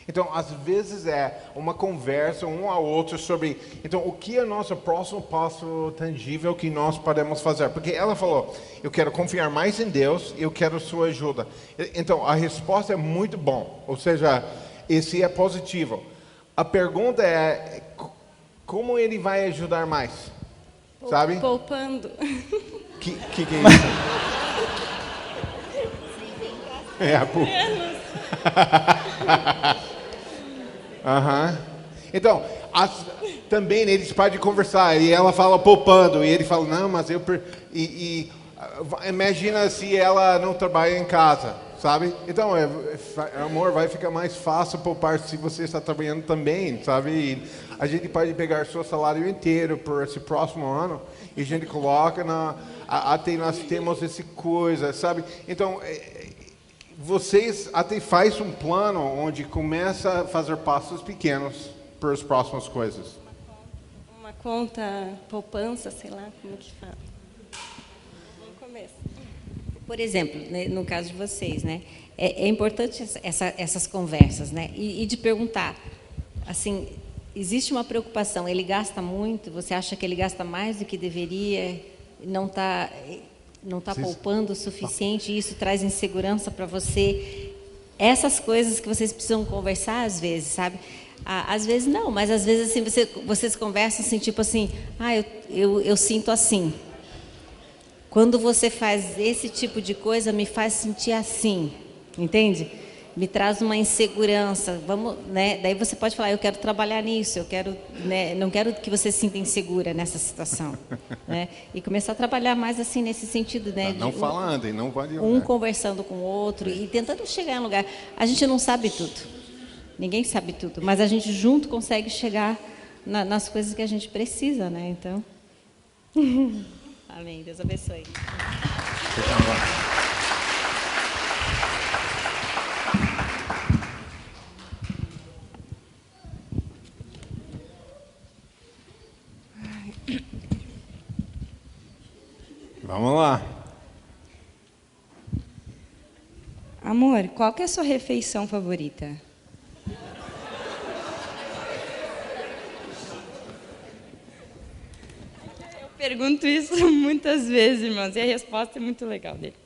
Então, às vezes é uma conversa um ao outro sobre, então, o que é o nosso próximo passo tangível que nós podemos fazer? Porque ela falou, eu quero confiar mais em Deus, eu quero sua ajuda. Então, a resposta é muito bom, ou seja, esse é positivo. A pergunta é, como ele vai ajudar mais? Sabe? Poupando. Que é isso? Então, também eles podem conversar e ela fala poupando e ele fala não, mas imagina se ela não trabalha em casa, sabe? Então, amor, vai ficar mais fácil poupar se você está trabalhando também, sabe? E a gente pode pegar seu salário inteiro por esse próximo ano e a gente coloca até nós temos essa coisa, sabe? Então vocês até faz um plano onde começa a fazer passos pequenos para as próximas coisas. Uma conta poupança, sei lá como que fala. No começo. Por exemplo, né, no caso de vocês, né, é importante essas conversas, né, e de perguntar, assim, existe uma preocupação, ele gasta muito, você acha que ele gasta mais do que deveria, não está poupando o suficiente, e isso traz insegurança para você. Essas coisas que vocês precisam conversar às vezes, sabe? Às vezes não, mas às vezes assim, vocês conversam assim, tipo assim, eu sinto assim. Quando você faz esse tipo de coisa, me faz sentir assim, entende? Me traz uma insegurança, vamos, né? Daí você pode falar, eu quero trabalhar nisso, eu quero, né? Não quero que você se sinta insegura nessa situação, né? E começar a trabalhar mais assim nesse sentido, né? Não falando, não pode um conversando com o outro e tentando chegar em um lugar. A gente não sabe tudo, ninguém sabe tudo, mas a gente junto consegue chegar nas coisas que a gente precisa, né? Então, amém. Deus abençoe. Vamos lá. Amor, qual que é a sua refeição favorita? Eu pergunto isso muitas vezes, irmãos, e a resposta é muito legal dele.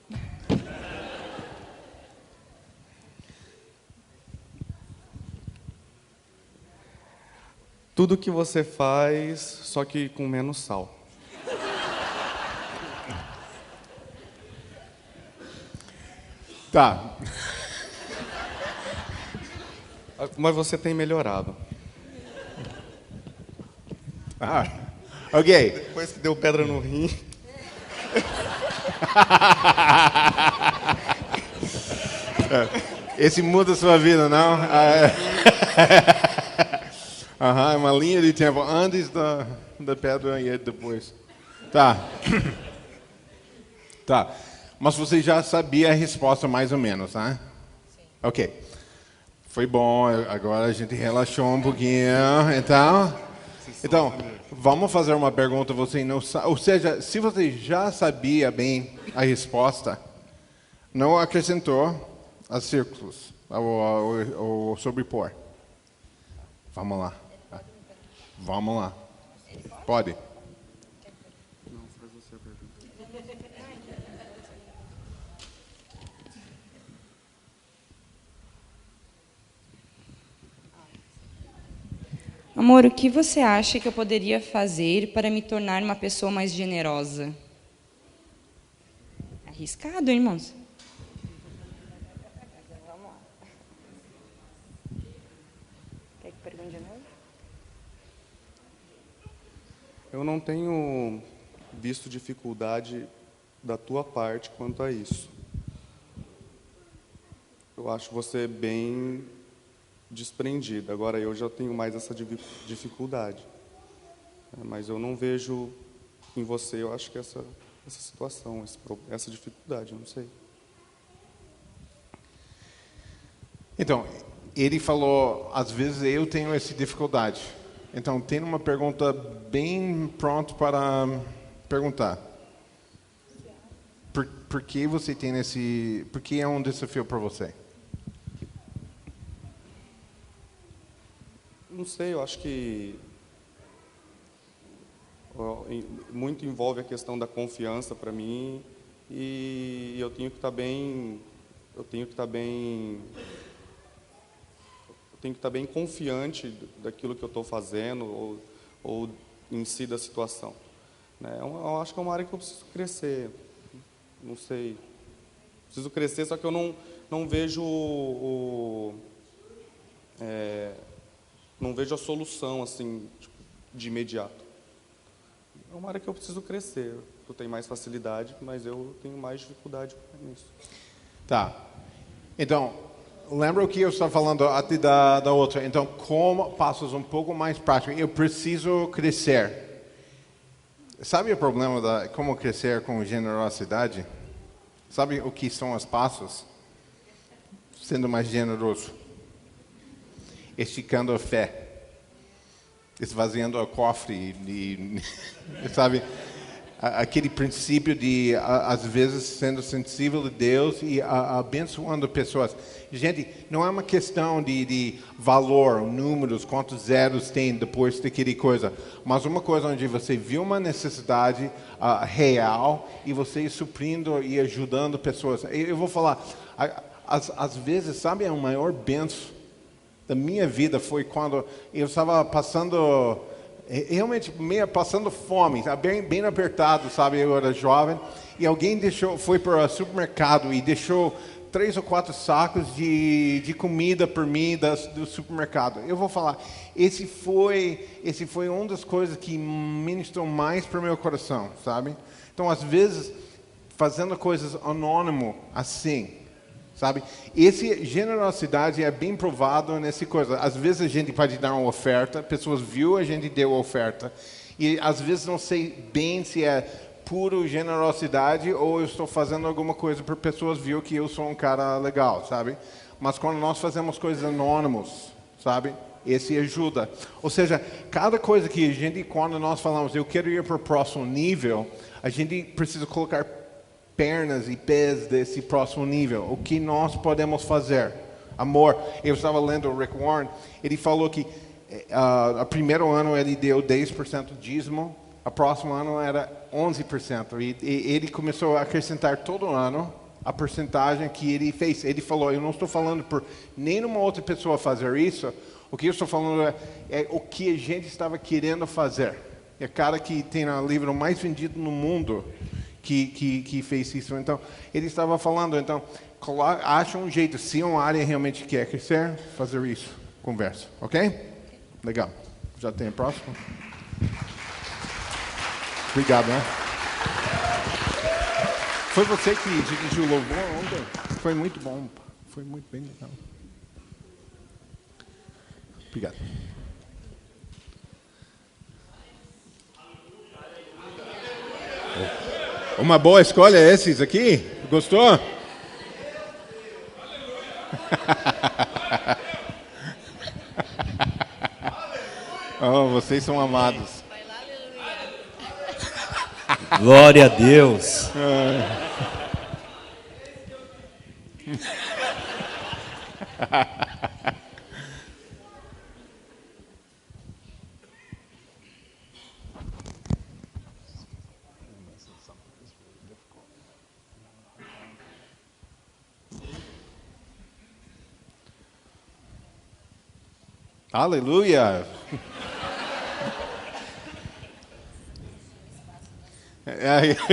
Tudo que você faz, só que com menos sal. Tá. Mas você tem melhorado. Ok. Depois que deu pedra no rim. Esse muda a sua vida, não? É uma linha de tempo antes da pedra e depois. Tá. Tá. Mas você já sabia a resposta mais ou menos, né? Sim. Ok. Foi bom, agora a gente relaxou um pouquinho. Então, vamos fazer uma pergunta, você não sabe. Ou seja, se você já sabia bem a resposta, não acrescentou os círculos, ou sobrepor. Vamos lá. Vamos lá. Pode. Amor, o que você acha que eu poderia fazer para me tornar uma pessoa mais generosa? Arriscado, irmãos. Vamos lá. Quer que pergunte de novo? Eu não tenho visto dificuldade da tua parte quanto a isso. Eu acho você bem desprendida. Agora eu já tenho mais essa dificuldade. Mas eu não vejo em você, eu acho que essa situação, essa dificuldade, eu não sei. Então, ele falou, às vezes eu tenho essa dificuldade. Então, tem uma pergunta bem pronta para perguntar. Por que você tem esse... Por que é um desafio para você? Não sei, eu acho que muito envolve a questão da confiança para mim e eu tenho que estar bem confiante daquilo que eu estou fazendo ou em si da situação, né? Eu acho que é uma área que eu preciso crescer. Não sei, preciso crescer, só que eu não vejo não vejo a solução assim, tipo, de imediato. É uma área que eu preciso crescer. Eu tenho mais facilidade, mas eu tenho mais dificuldade nisso. Tá. Então, lembra o que eu estava falando até da outra. Então, como passos um pouco mais práticos. Eu preciso crescer. Sabe o problema da como crescer com generosidade? Sabe o que são os passos? Sendo mais generoso. Esticando a fé. Esvaziando o cofre. Sabe? Aquele princípio de, às vezes, sendo sensível a Deus e abençoando pessoas. Gente, não é uma questão de valor, números, quantos zeros tem depois daquele coisa. Mas uma coisa onde você viu uma necessidade real e você suprindo e ajudando pessoas. Eu vou falar, às vezes, sabe, a maior benção da minha vida foi quando eu estava passando... realmente meio passando fome, bem apertado, sabe? Eu era jovem e alguém foi para o supermercado e deixou 3 ou 4 sacos de comida por mim do supermercado. Eu vou falar, esse foi uma das coisas que ministrou mais para o meu coração, sabe? Então, às vezes, fazendo coisas anônimo assim, sabe? Essa generosidade é bem provado nessa coisa. Às vezes a gente pode dar uma oferta, pessoas viu a gente deu a oferta, e às vezes não sei bem se é pura generosidade ou eu estou fazendo alguma coisa para pessoas viu que eu sou um cara legal, sabe? Mas quando nós fazemos coisas anônimos, sabe? Esse ajuda. Ou seja, cada coisa que a gente, quando nós falamos, eu quero ir para o próximo nível, a gente precisa colocar pernas e pés desse próximo nível. O que nós podemos fazer? Amor. Eu estava lendo o Rick Warren, ele falou que o primeiro ano ele deu 10% dízimo, o próximo ano era 11%. E ele começou a acrescentar todo ano a porcentagem que ele fez. Ele falou, eu não estou falando por nenhuma outra pessoa fazer isso, o que eu estou falando é o que a gente estava querendo fazer. É o cara que tem o livro mais vendido no mundo que fez isso. Então, ele estava falando, então, acha um jeito, se uma área realmente quer crescer, fazer isso. Conversa, ok? Legal. Já tem o próximo? Obrigado, né? Foi você que dirigiu o louvor ontem? Foi muito bom. Foi muito bem legal. Obrigado. Uma boa escolha esses aqui? Gostou? Oh, vocês são amados. Glória a Deus. Aleluia!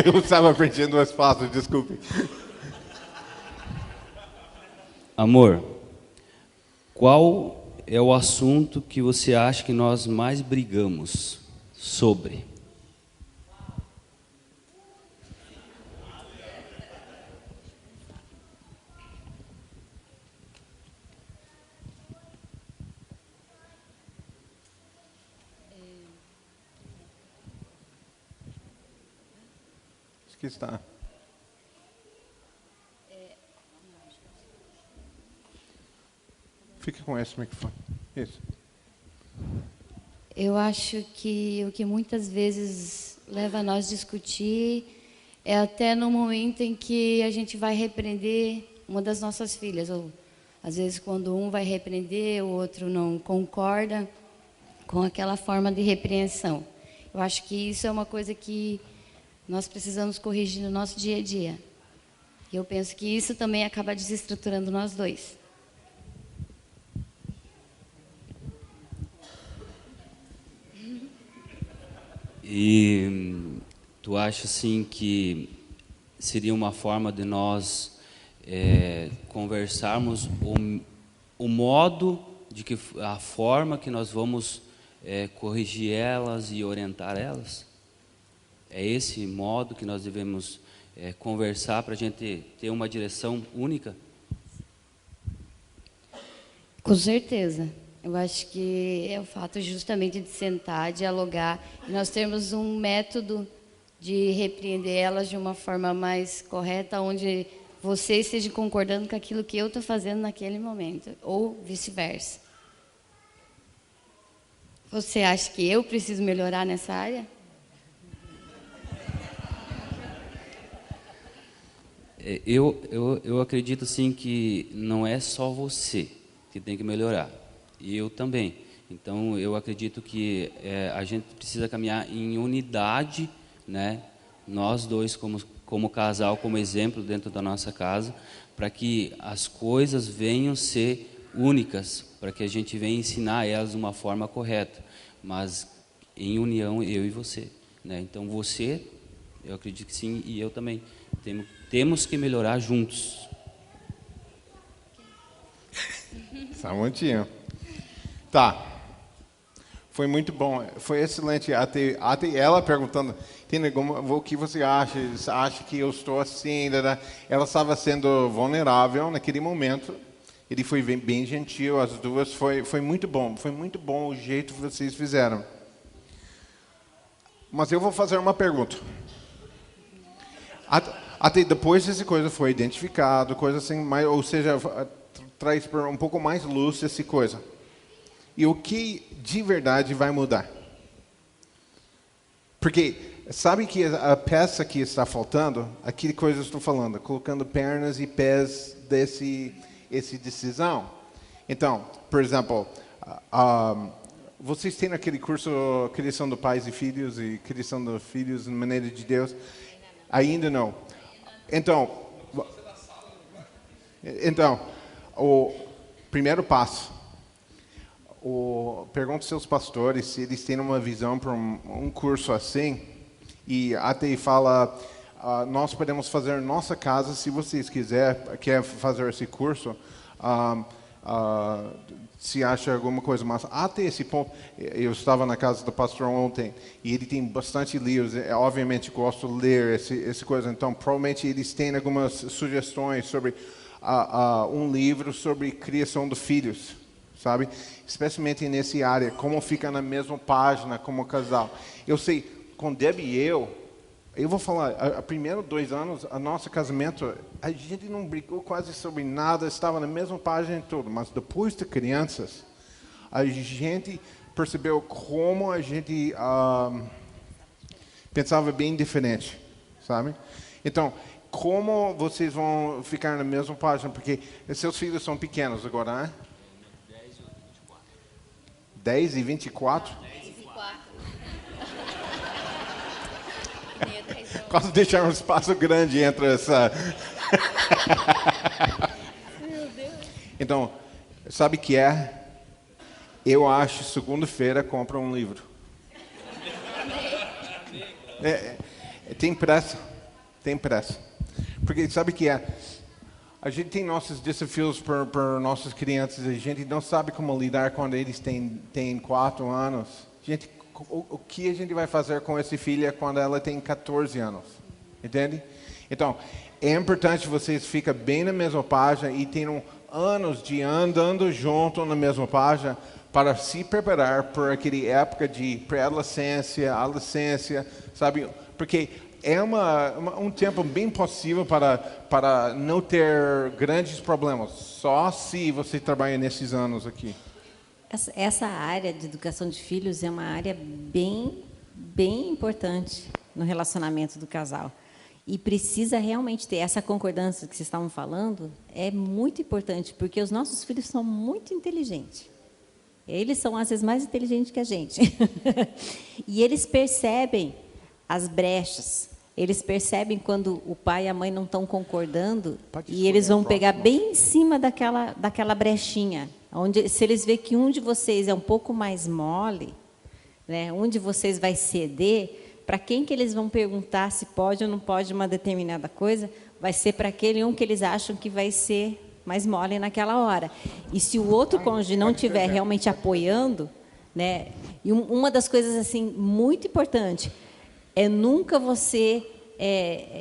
Eu estava preenchendo o espaço, desculpe. Amor, qual é o assunto que você acha que nós mais brigamos sobre? Que está. com esse microfone. Isso. Eu acho que o que muitas vezes leva a nós discutir é até no momento em que a gente vai repreender uma das nossas filhas, ou às vezes quando um vai repreender, o outro não concorda com aquela forma de repreensão. Eu acho que isso é uma coisa que nós precisamos corrigir no nosso dia a dia. E eu penso que isso também acaba desestruturando nós dois. E tu acha assim que seria uma forma de nós conversarmos o modo de que a forma que nós vamos corrigir elas e orientar elas? É esse modo que nós devemos conversar para a gente ter uma direção única? Com certeza. Eu acho que é o fato justamente de sentar, dialogar, e nós termos um método de repreender elas de uma forma mais correta, onde você esteja concordando com aquilo que eu estou fazendo naquele momento, ou vice-versa. Você acha que eu preciso melhorar nessa área? Eu acredito assim que não é só você que tem que melhorar, e eu também. Então eu acredito que a gente precisa caminhar em unidade, né? Nós dois como casal, como exemplo dentro da nossa casa, para que as coisas venham ser únicas, para que a gente venha ensinar elas de uma forma correta, mas em união eu e você, né? Então você, eu acredito que sim, e eu também. Temos que melhorar juntos. Só um momentinho. Tá. Foi muito bom. Foi excelente. Até ela perguntando, o que você acha? Você acha que eu estou assim? Ela estava sendo vulnerável naquele momento. Ele foi bem gentil, as duas. Foi muito bom. Foi muito bom o jeito que vocês fizeram. Mas eu vou fazer uma pergunta. Até depois essa coisa foi identificada, coisa assim, ou seja, traz um pouco mais luz essa coisa. E o que de verdade vai mudar? Porque sabe que a peça que está faltando, aquela coisa que eu estou falando, colocando pernas e pés essa decisão. Então, por exemplo, vocês têm aquele curso Criação dos Pais e Filhos e Criação dos Filhos na maneira de Deus? Ainda não. Então, o primeiro passo, pergunte aos seus pastores se eles têm uma visão para um curso assim, e até fala, nós podemos fazer nossa casa, se vocês quer fazer esse curso, se acha alguma coisa mais. Até esse ponto, eu estava na casa do pastor ontem, e ele tem bastante livros, obviamente gosto de ler essa coisa, então provavelmente eles têm algumas sugestões sobre um livro sobre criação de filhos, sabe? Especialmente nessa área, como fica na mesma página como casal. Eu sei, com Debbie e eu vou falar, a primeiros 2 anos, o nosso casamento, a gente não brigou quase sobre nada, estava na mesma página e tudo, mas depois de crianças, a gente percebeu como a gente pensava bem diferente, sabe? Então, como vocês vão ficar na mesma página? Porque seus filhos são pequenos agora, né? 10 e 24? 10 e 24. Quase deixar um espaço grande entre essa... Meu Deus. Então, sabe o que é? Eu acho, segunda-feira, compra um livro. Tem pressa. Tem pressa. Porque sabe o que é? A gente tem nossos desafios para nossas crianças. A gente não sabe como lidar quando eles têm 4 anos. O que a gente vai fazer com essa filha quando ela tem 14 anos? Entende? Então, é importante vocês ficarem bem na mesma página e tenham anos de andando junto na mesma página para se preparar por aquela época de pré-adolescência, adolescência, sabe? Porque é um tempo bem possível para não ter grandes problemas, só se você trabalha nesses anos aqui. Essa área de educação de filhos é uma área bem importante no relacionamento do casal. E precisa realmente ter essa concordância que vocês estavam falando, é muito importante, porque os nossos filhos são muito inteligentes. Eles são, às vezes, mais inteligentes que a gente. E eles percebem as brechas, eles percebem quando o pai e a mãe não estão concordando, e eles vão pegar bem em cima daquela brechinha, onde, se eles verem que um de vocês é um pouco mais mole, né, um de vocês vai ceder, para quem que eles vão perguntar se pode ou não pode uma determinada coisa, vai ser para aquele um que eles acham que vai ser mais mole naquela hora. E se o outro cônjuge não estiver realmente apoiando, né, e uma das coisas assim muito importante é nunca você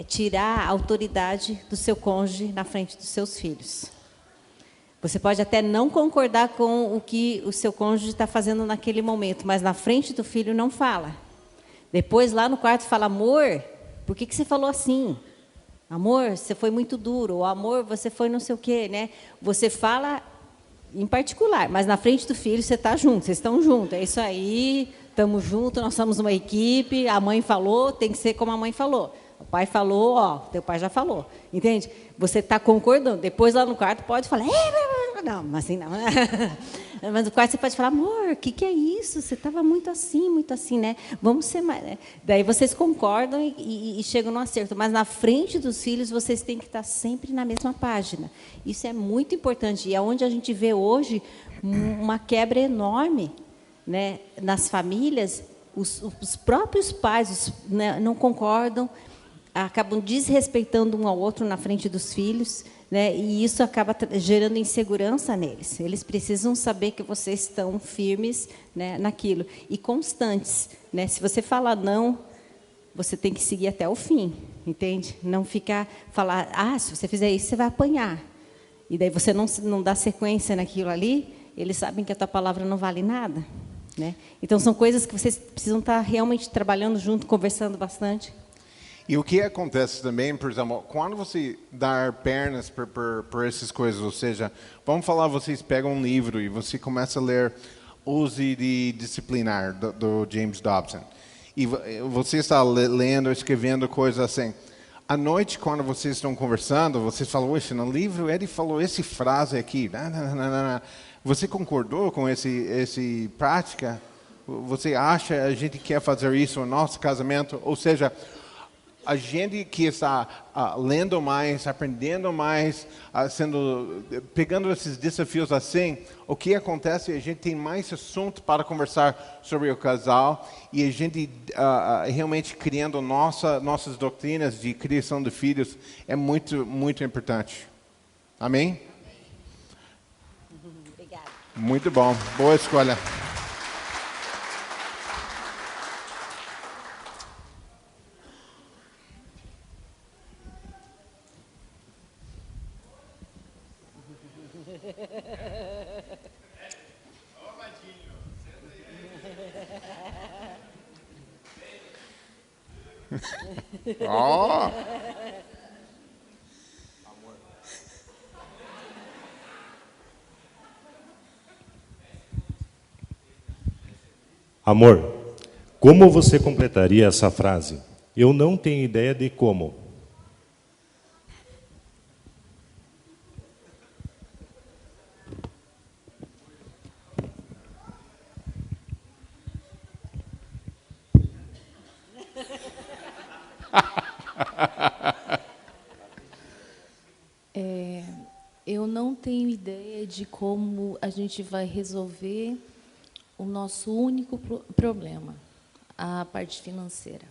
tirar a autoridade do seu cônjuge na frente dos seus filhos. Você pode até não concordar com o que o seu cônjuge está fazendo naquele momento, mas na frente do filho não fala. Depois, lá no quarto, fala, amor, por que você falou assim? Amor, você foi muito duro. Ou, amor, você foi não sei o quê. Né? Você fala em particular, mas na frente do filho você está junto, vocês estão juntos. É isso aí, estamos juntos, nós somos uma equipe, a mãe falou, tem que ser como a mãe falou. O pai falou, ó, teu pai já falou. Entende? Você está concordando. Depois, lá no quarto, pode falar, não, mas assim não. Mas no quarto você pode falar, amor, o que é isso? Você estava muito assim, né? Vamos ser mais... Né? Daí vocês concordam e chegam no acerto. Mas na frente dos filhos, vocês têm que estar sempre na mesma página. Isso é muito importante. E é onde a gente vê hoje uma quebra enorme, né? Nas famílias. Os próprios pais né, não concordam, acabam desrespeitando um ao outro na frente dos filhos, né? E isso acaba gerando insegurança neles. Eles precisam saber que vocês estão firmes, né, naquilo e constantes, né? Se você falar não, você tem que seguir até o fim, entende? Não falar, se você fizer isso, você vai apanhar. E daí você não dá sequência naquilo ali, eles sabem que a tua palavra não vale nada, né? Então são coisas que vocês precisam estar realmente trabalhando junto, conversando bastante. E o que acontece também, por exemplo, quando você dá pernas por essas coisas, ou seja, vamos falar, vocês pegam um livro e você começa a ler Use de Disciplinar, do James Dobson. E você está lendo, escrevendo coisas assim. À noite, quando vocês estão conversando, vocês falam, oxe, no livro ele falou essa frase aqui. Você concordou com esse prática? Você acha a gente quer fazer isso no nosso casamento? Ou seja, a gente que está lendo mais, aprendendo mais, pegando esses desafios assim, o que acontece é que a gente tem mais assunto para conversar sobre o casal e a gente realmente criando nossas doutrinas de criação de filhos é muito, muito importante. Amém? Obrigada. Muito bom. Boa escolha. Ó. Amor, como você completaria essa frase? Eu não tenho ideia de como. Eu não tenho ideia de como a gente vai resolver o nosso único problema, a parte financeira.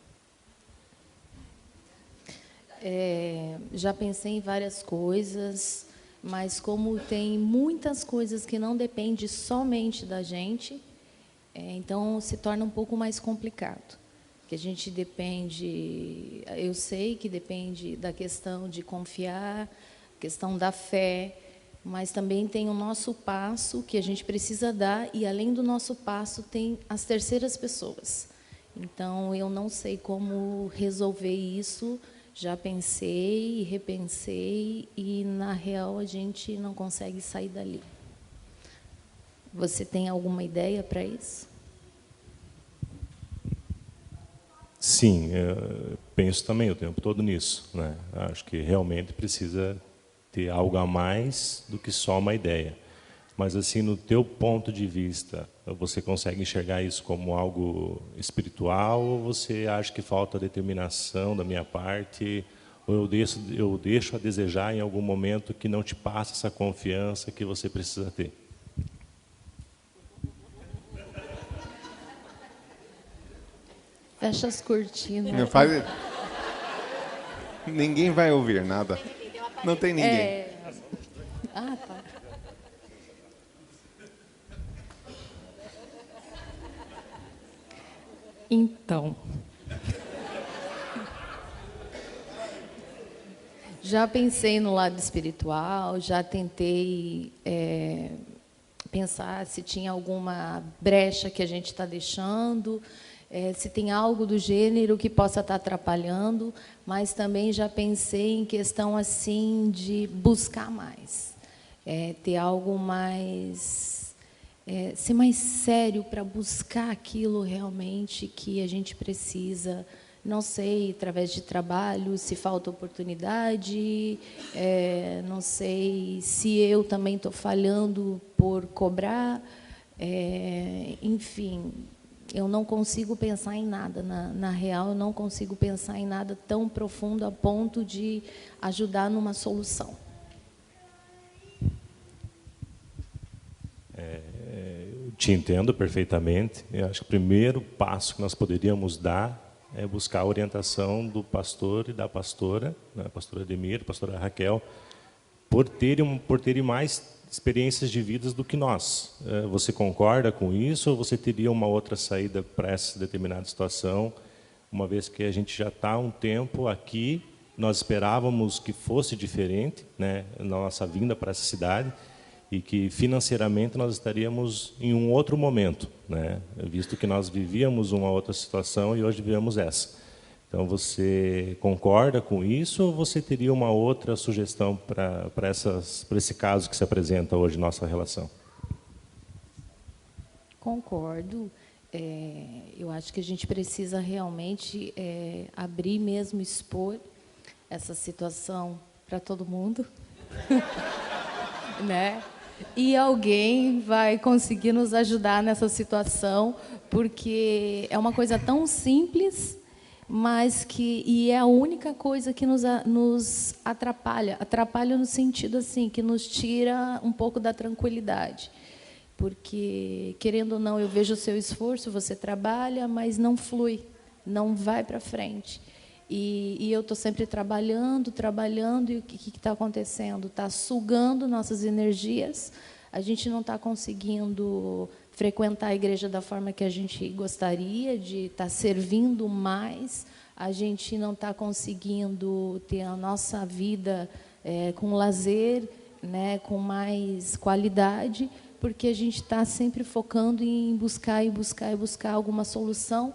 Já pensei em várias coisas, mas como tem muitas coisas que não dependem somente da gente, então se torna um pouco mais complicado. Que a gente depende, eu sei que depende da questão de confiar, questão da fé, mas também tem o nosso passo que a gente precisa dar, e além do nosso passo tem as terceiras pessoas. Então, eu não sei como resolver isso. Já pensei e repensei, e, na real, a gente não consegue sair dali. Você tem alguma ideia para isso? Sim, eu penso também o tempo todo nisso, né? Acho que realmente precisa ter algo a mais do que só uma ideia. Mas, assim, no teu ponto de vista, você consegue enxergar isso como algo espiritual, ou você acha que falta determinação da minha parte, ou eu deixo a desejar em algum momento que não te passa essa confiança que você precisa ter? Fecha as cortinas. Não faz... Ninguém vai ouvir nada. Não tem ninguém. Ah, tá. Então, já pensei no lado espiritual, já tentei pensar se tinha alguma brecha que a gente está deixando, se tem algo do gênero que possa estar atrapalhando, mas também já pensei em questão assim de buscar mais, ter algo mais, ser mais sério para buscar aquilo realmente que a gente precisa. Não sei, através de trabalho, se falta oportunidade, não sei se eu também estou falhando por cobrar, enfim, eu não consigo pensar em nada, na real, eu não consigo pensar em nada tão profundo a ponto de ajudar numa solução. Eu te entendo perfeitamente. Eu acho que o primeiro passo que nós poderíamos dar é buscar a orientação do pastor e da pastora, né, a pastora Ademir, a pastora Raquel, por terem mais experiências de vidas do que nós. Você concorda com isso, ou você teria uma outra saída para essa determinada situação, uma vez que a gente já está há um tempo aqui, nós esperávamos que fosse diferente, né, nossa vinda para essa cidade, e que financeiramente nós estaríamos em um outro momento, né, visto que nós vivíamos uma outra situação e hoje vivemos essa. Então, você concorda com isso, ou você teria uma outra sugestão para esse caso que se apresenta hoje em nossa relação? Concordo. Eu acho que a gente precisa realmente abrir mesmo, expor essa situação para todo mundo. Né? E alguém vai conseguir nos ajudar nessa situação, porque é uma coisa tão simples, mas que é a única coisa que nos atrapalha no sentido assim, que nos tira um pouco da tranquilidade, porque, querendo ou não, eu vejo o seu esforço, você trabalha, mas não flui, não vai para frente, e eu estou sempre trabalhando, e o que está acontecendo? Está sugando nossas energias, a gente não está conseguindo frequentar a igreja da forma que a gente gostaria, de estar servindo mais, a gente não está conseguindo ter a nossa vida com lazer, né, com mais qualidade, porque a gente está sempre focando em buscar alguma solução,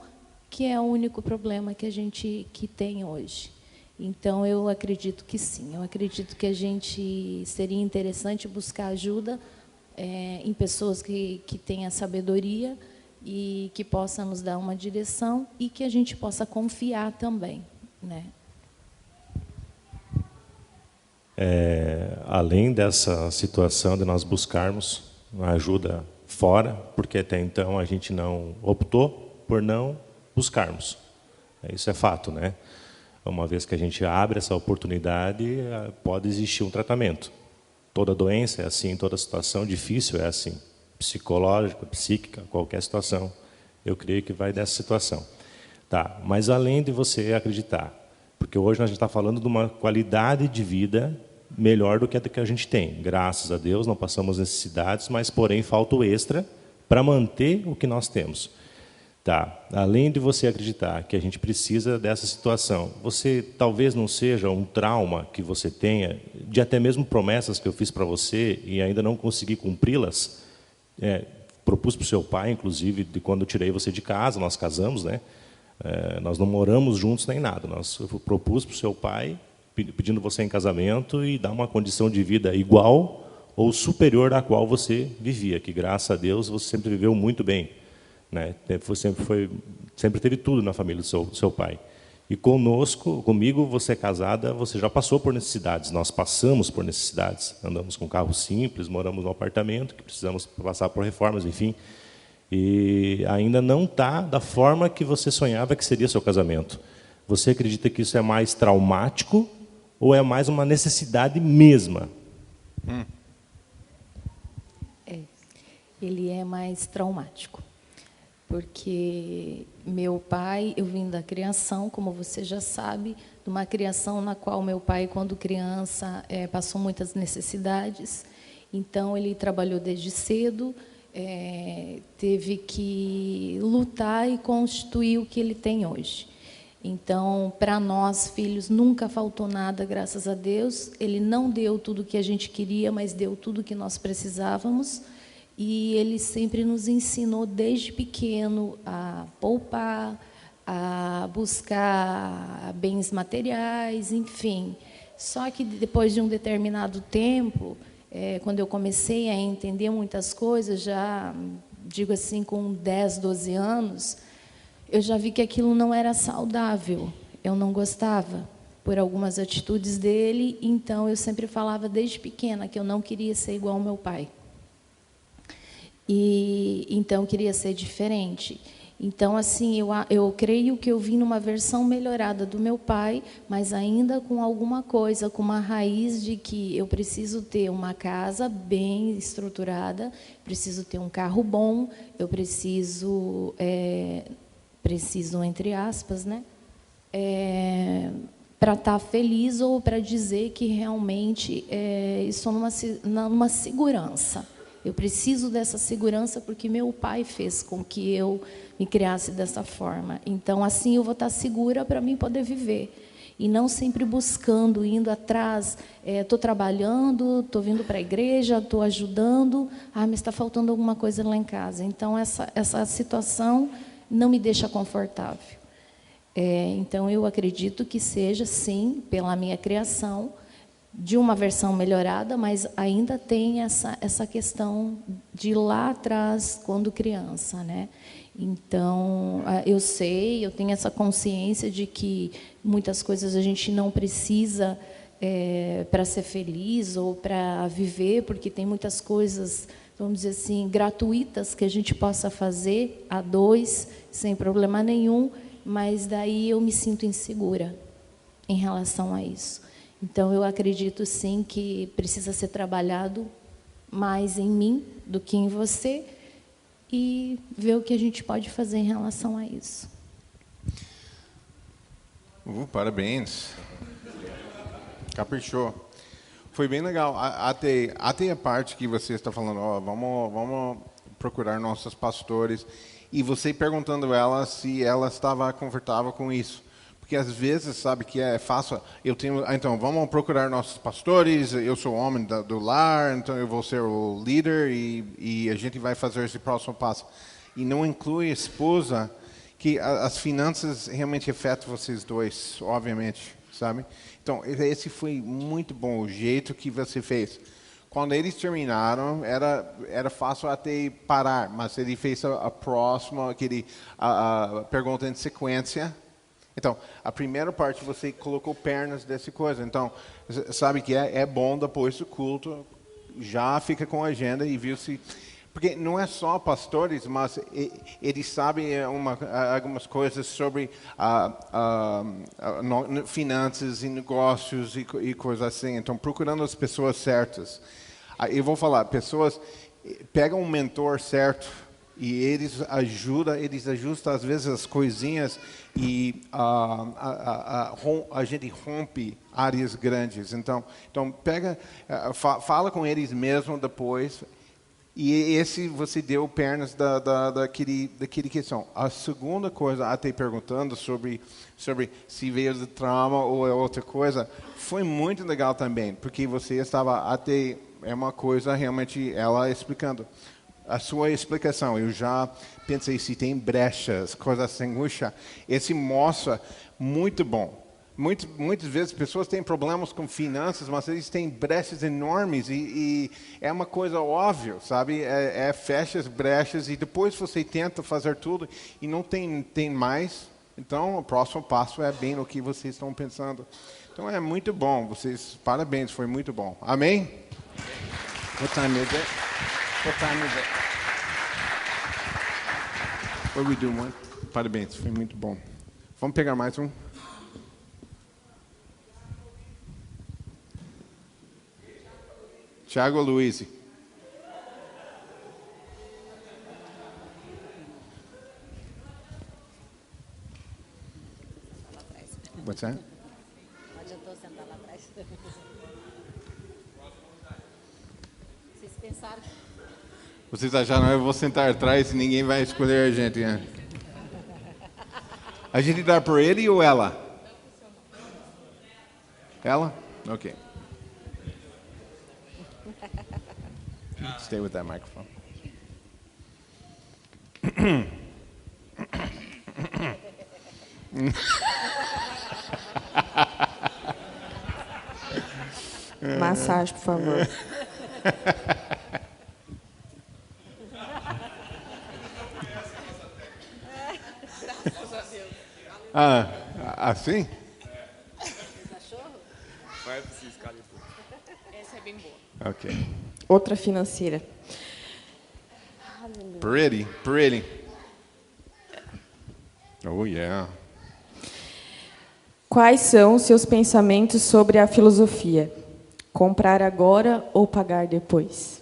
que é o único problema que a gente tem hoje. Então, eu acredito que sim, eu acredito que seria interessante buscar ajuda em pessoas que tenham sabedoria e que possam nos dar uma direção e que a gente possa confiar também, né? Além dessa situação de nós buscarmos uma ajuda fora, porque até então a gente não optou por não buscarmos. Isso é fato, né? Uma vez que a gente abre essa oportunidade, pode existir um tratamento. Toda doença é assim, toda situação difícil é assim. Psicológica, psíquica, qualquer situação. Eu creio que vai dessa situação. Tá, mas além de você acreditar, porque hoje a gente está falando de uma qualidade de vida melhor do que a que a gente tem. Graças a Deus, não passamos necessidades, mas, porém, falta o extra para manter o que nós temos. Tá. Além de você acreditar que a gente precisa dessa situação, você talvez não seja um trauma que você tenha, de até mesmo promessas que eu fiz para você e ainda não consegui cumpri-las, propus para o seu pai, inclusive, de quando eu tirei você de casa, nós casamos, né? Nós não moramos juntos nem nada. Eu propus para o seu pai, pedindo você em casamento e dar uma condição de vida igual ou superior à qual você vivia, que graças a Deus você sempre viveu muito bem, né? Sempre teve tudo na família do seu pai. E comigo, você é casada, você já passou por necessidades. Nós passamos por necessidades. Andamos com carro simples, moramos num apartamento que precisamos passar por reformas, enfim. E ainda não está da forma que você sonhava que seria seu casamento. Você acredita que isso é mais traumático ou é mais uma necessidade mesma? Ele é mais traumático. Porque meu pai, eu vim da criação, como você já sabe, de uma criação na qual meu pai, quando criança, passou muitas necessidades. Então, ele trabalhou desde cedo, teve que lutar e constituir o que ele tem hoje. Então, para nós, filhos, nunca faltou nada, graças a Deus. Ele não deu tudo o que a gente queria, mas deu tudo o que nós precisávamos. E ele sempre nos ensinou, desde pequeno, a poupar, a buscar bens materiais, enfim. Só que, depois de um determinado tempo, quando eu comecei a entender muitas coisas, já, digo assim, com 10, 12 anos, eu já vi que aquilo não era saudável. Eu não gostava por algumas atitudes dele, então eu sempre falava, desde pequena, que eu não queria ser igual ao meu pai. E então queria ser diferente. Então, assim, eu creio que eu vim numa versão melhorada do meu pai, mas ainda com alguma coisa, com uma raiz de que eu preciso ter uma casa bem estruturada, preciso ter um carro bom, eu preciso, entre aspas, né, para estar feliz ou para dizer que realmente estou numa segurança. Eu preciso dessa segurança porque meu pai fez com que eu me criasse dessa forma. Então, assim, eu vou estar segura para mim poder viver. E não sempre buscando, indo atrás. Estou trabalhando, estou vindo para a igreja, estou ajudando. Mas está faltando alguma coisa lá em casa. Então, essa situação não me deixa confortável. Então, eu acredito que seja, sim, pela minha criação, de uma versão melhorada, mas ainda tem essa questão de lá atrás, quando criança, né? Então, eu sei, eu tenho essa consciência de que muitas coisas a gente não precisa para ser feliz ou para viver, porque tem muitas coisas, vamos dizer assim, gratuitas que a gente possa fazer a dois, sem problema nenhum, mas daí eu me sinto insegura em relação a isso. Então, eu acredito, sim, que precisa ser trabalhado mais em mim do que em você e ver o que a gente pode fazer em relação a isso. Parabéns. Caprichou. Foi bem legal. Até a parte que você está falando, vamos procurar nossos pastores, e você perguntando ela se ela estava confortável com isso. Porque às vezes, sabe, que é fácil, então, vamos procurar nossos pastores, eu sou o homem do lar, então eu vou ser o líder e a gente vai fazer esse próximo passo. E não inclui a esposa, que as finanças realmente afetam vocês dois, obviamente, sabe? Então, esse foi muito bom, o jeito que você fez. Quando eles terminaram, era fácil até parar, mas ele fez a próxima, a pergunta em sequência. Então, a primeira parte você colocou pernas dessa coisa. Então, sabe que é bom depois do culto, já fica com a agenda e viu se... Porque não é só pastores, mas eles sabem algumas coisas sobre finanças e negócios e coisas assim. Então, procurando as pessoas certas. Eu vou falar, pessoas pegam um mentor certo e eles ajustam às vezes as coisinhas e a gente rompe áreas grandes. Então fala com eles mesmo depois. E esse você deu pernas daquele questão. A segunda coisa, até perguntando sobre se veio de trauma ou é outra coisa, foi muito legal também, porque você estava até uma coisa realmente ela explicando. a sua explicação. Eu já pensei se tem brechas, coisas assim. Puxa, esse mostra muito bom. Muitas vezes pessoas têm problemas com finanças, mas eles têm brechas enormes e é uma coisa óbvia, sabe? Fecha as brechas e depois você tenta fazer tudo e não tem mais. Então, o próximo passo é bem o que vocês estão pensando. Então, é muito bom. Vocês, parabéns, foi muito bom. Amém? What time is it? What time is it? What we do, one? Parabéns, foi muito bom. Vamos pegar mais um? Tiago Luiz. What's that? Não adiantou sentar lá atrás. Vocês pensaram... Vocês acharam que eu vou sentar atrás e ninguém vai escolher a gente, né? A gente dá por ele ou ela? Ela? Ok. Stay with that microphone. Massagem, por favor. Assim? Vai para esse escala. Essa é bem boa. Ok. Outra financeira. Pretty. Oh, yeah. Quais são os seus pensamentos sobre a filosofia? Comprar agora ou pagar depois?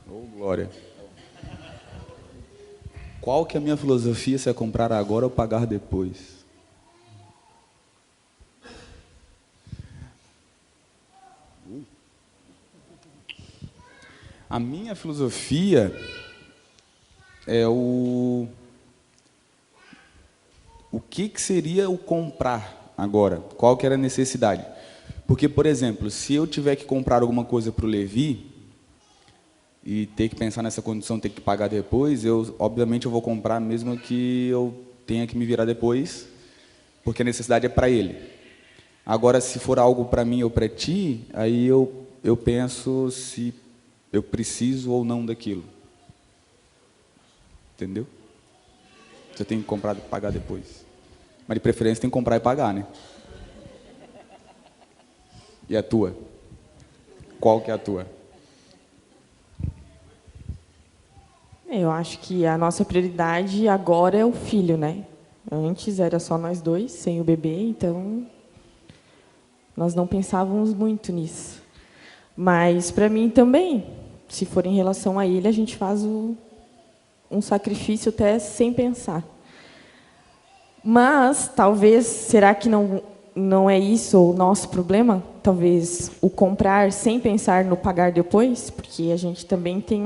Oh, glória. Qual que é a minha filosofia, se é comprar agora ou pagar depois? A minha filosofia é o que seria o comprar agora? Qual que era a necessidade? Porque, por exemplo, se eu tiver que comprar alguma coisa para o Levi e ter que pensar nessa condição, ter que pagar depois, obviamente eu vou comprar mesmo que eu tenha que me virar depois, porque a necessidade é para ele. Agora, se for algo para mim ou para ti, aí eu penso se eu preciso ou não daquilo. Entendeu? Você tem que comprar e pagar depois. Mas de preferência tem que comprar e pagar, né? E a tua? Qual que é a tua? Eu acho que a nossa prioridade agora é o filho, né? Antes era só nós dois, sem o bebê, então nós não pensávamos muito nisso. Mas para mim também, se for em relação a ele, a gente faz um sacrifício até sem pensar. Mas talvez, será que não é isso o nosso problema? Talvez o comprar sem pensar no pagar depois, porque a gente também tem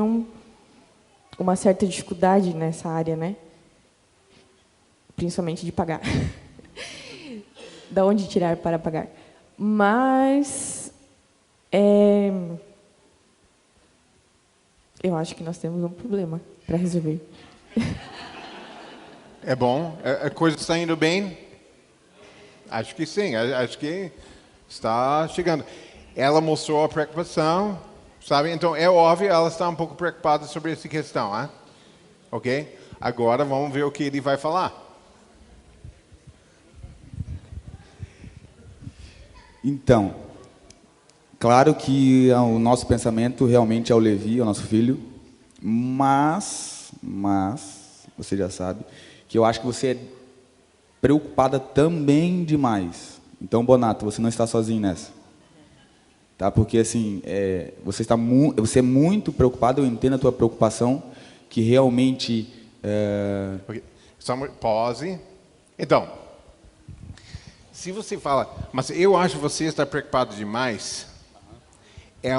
uma certa dificuldade nessa área, né? Principalmente de pagar. Da onde tirar para pagar? Mas eu acho que nós temos um problema para resolver. É bom? A coisa está indo bem? Acho que sim, acho que está chegando. Ela mostrou a preocupação, sabe? Então, é óbvio, ela está um pouco preocupada sobre essa questão, hein? Ok? Agora, vamos ver o que ele vai falar. Então, claro que o nosso pensamento realmente é o Levi, é o nosso filho, mas, você já sabe, que eu acho que você é preocupada também demais. Então, Bonato, você não está sozinho nessa. Tá? Porque, assim, você é muito preocupado, eu entendo a tua preocupação, que realmente... Okay. Pause. Então, se você fala, mas eu acho que você está preocupado demais, é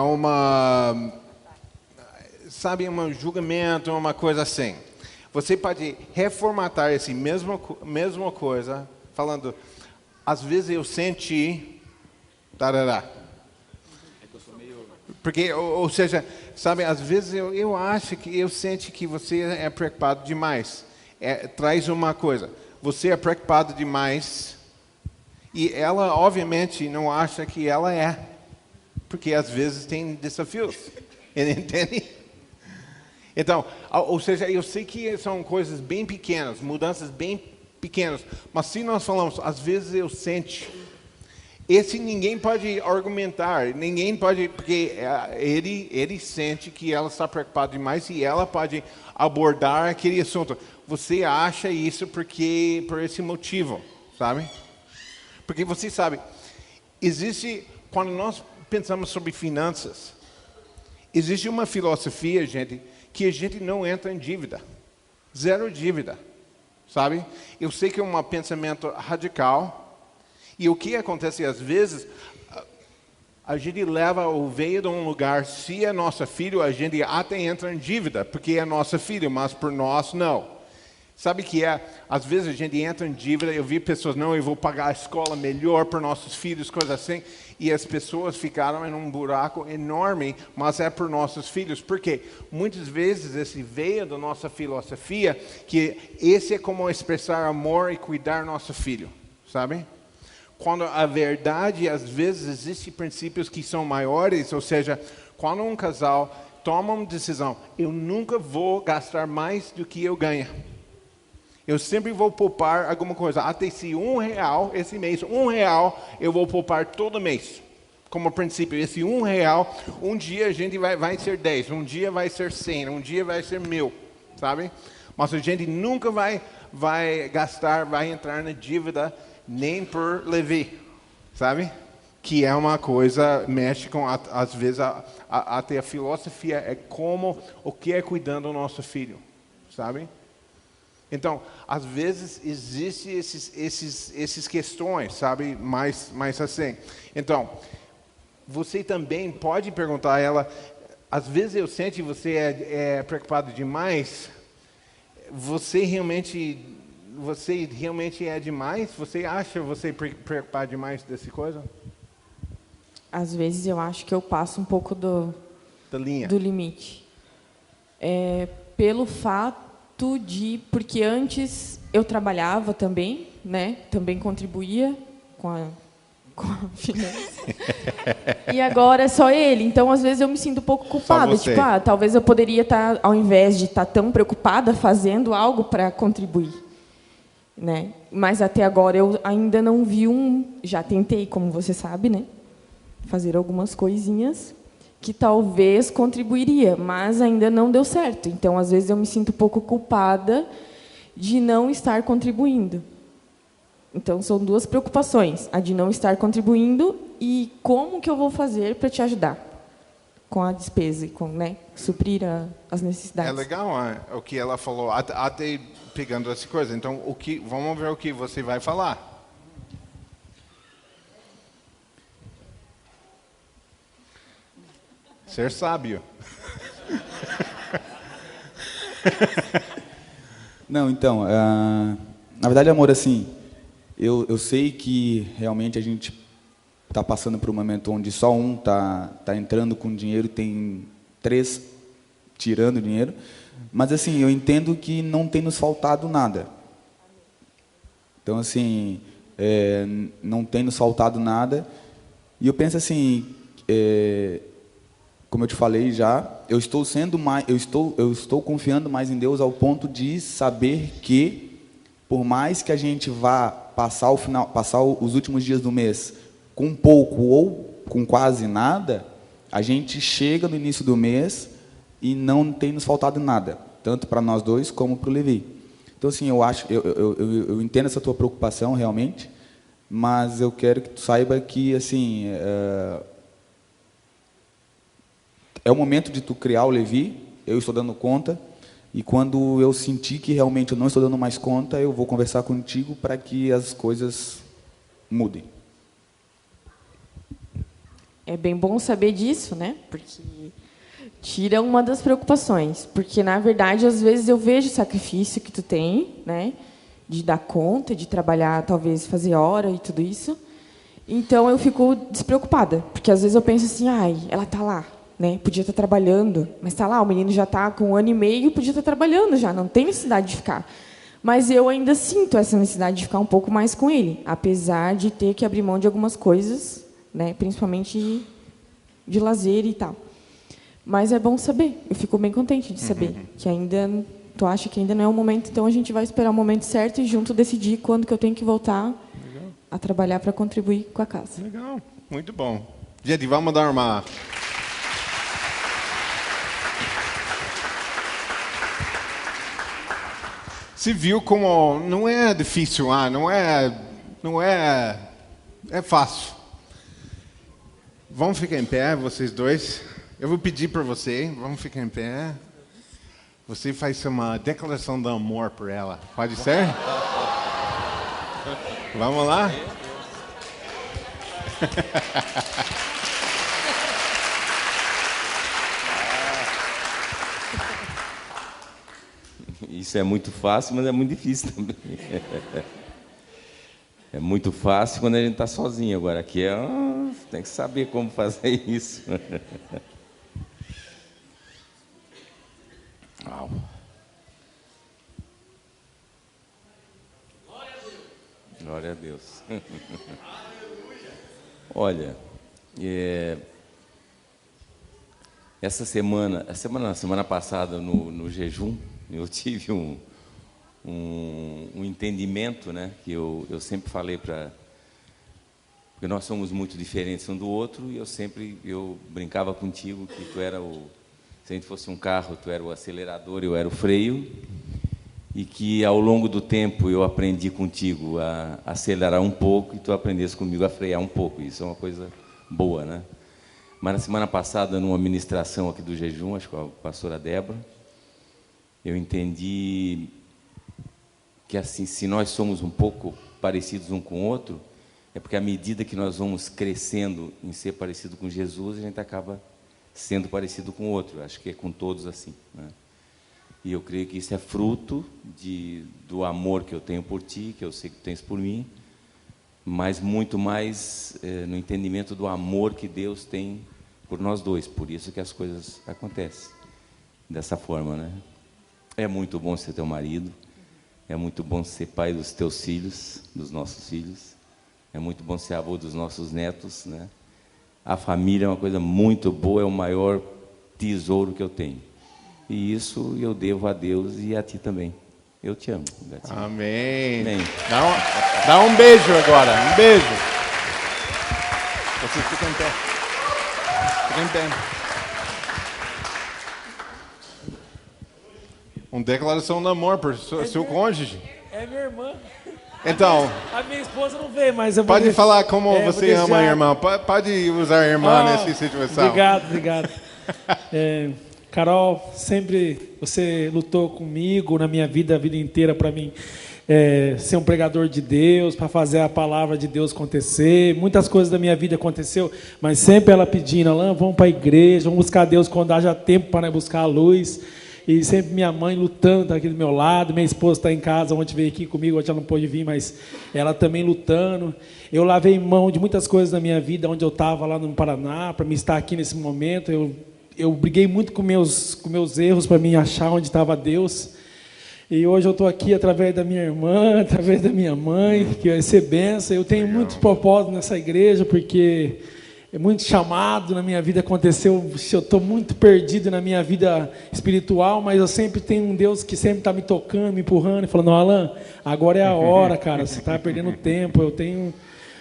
sabe, um julgamento, uma coisa assim. Você pode reformatar essa mesma coisa, falando, às vezes eu senti, tarará. Porque, ou seja, sabe, às vezes eu acho que eu sinto que você é preocupado demais. Traz uma coisa, você é preocupado demais e ela, obviamente, não acha que ela é. Porque, às vezes, tem desafios. Entende? Então, ou seja, eu sei que são coisas bem pequenas, mudanças bem pequenas. Mas se nós falamos, às vezes eu sinto... Esse ninguém pode argumentar, ninguém pode, porque ele sente que ela está preocupada demais e ela pode abordar aquele assunto. Você acha isso por esse motivo, sabe? Porque você sabe, quando nós pensamos sobre finanças, existe uma filosofia, gente, que a gente não entra em dívida. Zero dívida, sabe? Eu sei que é um pensamento radical. E o que acontece às vezes, a gente leva o veio de um lugar, se é nosso filho, a gente até entra em dívida, porque é nosso filho, mas por nós não. Sabe que às vezes a gente entra em dívida, eu vi pessoas, não, eu vou pagar a escola melhor para nossos filhos, coisas assim, e as pessoas ficaram em um buraco enorme, mas é por nossos filhos. Por quê? Muitas vezes esse veio da nossa filosofia, que esse é como expressar amor e cuidar nosso filho, sabe? Quando a verdade, às vezes, existem princípios que são maiores, ou seja, quando um casal toma uma decisão, eu nunca vou gastar mais do que eu ganho. Eu sempre vou poupar alguma coisa, até se R$1 esse mês, R$1 eu vou poupar todo mês. Como princípio, esse R$1, um dia a gente vai ser 10, um dia vai ser 100, um dia vai ser 1000, sabe? Mas a gente nunca vai gastar, vai entrar na dívida, nem por Levi, sabe? Que é uma coisa, mexe com, às vezes, até a filosofia é o que é cuidando do nosso filho, sabe? Então, às vezes, existem esses questões, sabe? Mais assim. Então, você também pode perguntar a ela, às vezes eu sinto que você é preocupado demais, você realmente é demais? Você acha você preocupado demais dessa coisa? Às vezes eu acho que eu passo um pouco do limite. Pelo fato porque antes eu trabalhava também, né? Também contribuía com a finança. E agora é só ele. Então, às vezes eu me sinto um pouco culpada. Tipo, talvez eu poderia estar, ao invés de estar tão preocupada, fazendo algo para contribuir. Né? Mas até agora eu ainda não vi já tentei, como você sabe, né? Fazer algumas coisinhas que talvez contribuiria, mas ainda não deu certo. Então, às vezes eu me sinto um pouco culpada de não estar contribuindo. Então, são duas preocupações, a de não estar contribuindo e como que eu vou fazer para te ajudar com a despesa, né? Suprir as necessidades. É legal o que ela falou, até pegando essa coisa. Então, vamos ver o que você vai falar. Ser sábio. Não, então, na verdade, amor, assim, eu sei que realmente a gente está passando por um momento onde só um tá entrando com dinheiro e tem 3 tirando dinheiro, mas assim, eu entendo que não tem nos faltado nada. Então, assim, não tem nos faltado nada, e eu penso assim, como eu te falei já, eu estou confiando mais em Deus ao ponto de saber que, por mais que a gente vá passar os últimos dias do mês com pouco ou com quase nada, a gente chega no início do mês e não tem nos faltado nada, tanto para nós dois como para o Levi. Então, assim, eu entendo essa tua preocupação realmente, mas eu quero que tu saiba que, assim, é o momento de tu criar o Levi. Eu estou dando conta, e quando eu sentir que realmente eu não estou dando mais conta, eu vou conversar contigo para que as coisas mudem. É bem bom saber disso, né? Porque tira uma das preocupações. Porque, na verdade, às vezes eu vejo o sacrifício que tu tem, né? De dar conta, de trabalhar, talvez fazer hora e tudo isso. Então, eu fico despreocupada. Porque, às vezes, eu penso assim, ela está lá, né? Podia estar trabalhando, mas está lá, o menino já está com 1 ano e meio, podia estar trabalhando já, não tem necessidade de ficar. Mas eu ainda sinto essa necessidade de ficar um pouco mais com ele, apesar de ter que abrir mão de algumas coisas, né? Principalmente de lazer e tal. Mas é bom saber, eu fico bem contente de saber que ainda, tu acha que ainda não é o momento, então a gente vai esperar o momento certo e junto decidir quando que eu tenho que voltar a trabalhar para contribuir com a casa. Legal, muito bom. Gente, vamos dar uma... Você viu como não é difícil, é fácil. Vamos ficar em pé, vocês dois. Eu vou pedir para você, vamos ficar em pé. Você faz uma declaração de amor por ela. Pode ser? Vamos lá? Isso é muito fácil, mas é muito difícil também. É muito fácil quando a gente está sozinho. Agora aqui tem que saber como fazer isso. Uau. Glória a Deus. Olha, essa semana passada no jejum, eu tive um entendimento, né, que eu sempre falei porque nós somos muito diferentes um do outro, e eu brincava contigo que tu era se a gente fosse um carro, tu era o acelerador, eu era o freio, e que ao longo do tempo eu aprendi contigo a acelerar um pouco e tu aprendesse comigo a frear um pouco. Isso é uma coisa boa, né? Mas na semana passada, numa ministração aqui do jejum, acho que com a pastora Débora, eu entendi que, assim, se nós somos um pouco parecidos um com o outro, é porque à medida que nós vamos crescendo em ser parecido com Jesus, a gente acaba sendo parecido com o outro. Acho que é com todos assim, né? E eu creio que isso é fruto do amor que eu tenho por ti, que eu sei que tu tens por mim, mas muito mais no entendimento do amor que Deus tem por nós dois. Por isso que as coisas acontecem dessa forma, né? É muito bom ser teu marido, é muito bom ser pai dos teus filhos, dos nossos filhos, é muito bom ser avô dos nossos netos, né? A família é uma coisa muito boa, é o maior tesouro que eu tenho. E isso eu devo a Deus e a ti também. Eu te amo, gatinho. Amém. Amém. Dá um beijo agora, um beijo. Você fica em pé. Fica em pé. Uma declaração de amor por seu cônjuge. É minha irmã. Então, a minha esposa não veio, mas eu vou pode falar como você deixar... ama a irmã. Pode usar a irmã nessa situação. Obrigado. Carol, sempre você lutou comigo na minha vida, a vida inteira, para mim ser um pregador de Deus, para fazer a palavra de Deus acontecer. Muitas coisas da minha vida aconteceu, mas sempre ela pedindo, Alain, vamos para a igreja, vamos buscar Deus quando haja tempo para buscar a luz. E sempre minha mãe lutando, está aqui do meu lado. Minha esposa está em casa, ontem veio aqui comigo, hoje ela não pôde vir, mas ela também lutando. Eu lavei mão de muitas coisas da minha vida, onde eu estava lá no Paraná, para me estar aqui nesse momento. Eu briguei muito com meus erros para me achar onde estava Deus. E hoje eu estou aqui através da minha irmã, através da minha mãe, que vai ser bênção. Eu tenho muitos propósitos nessa igreja, porque é muito chamado na minha vida aconteceu. Eu estou muito perdido na minha vida espiritual, mas eu sempre tenho um Deus que sempre está me tocando, me empurrando, e falando, Alain, agora é a hora, cara, você está perdendo tempo. Eu tenho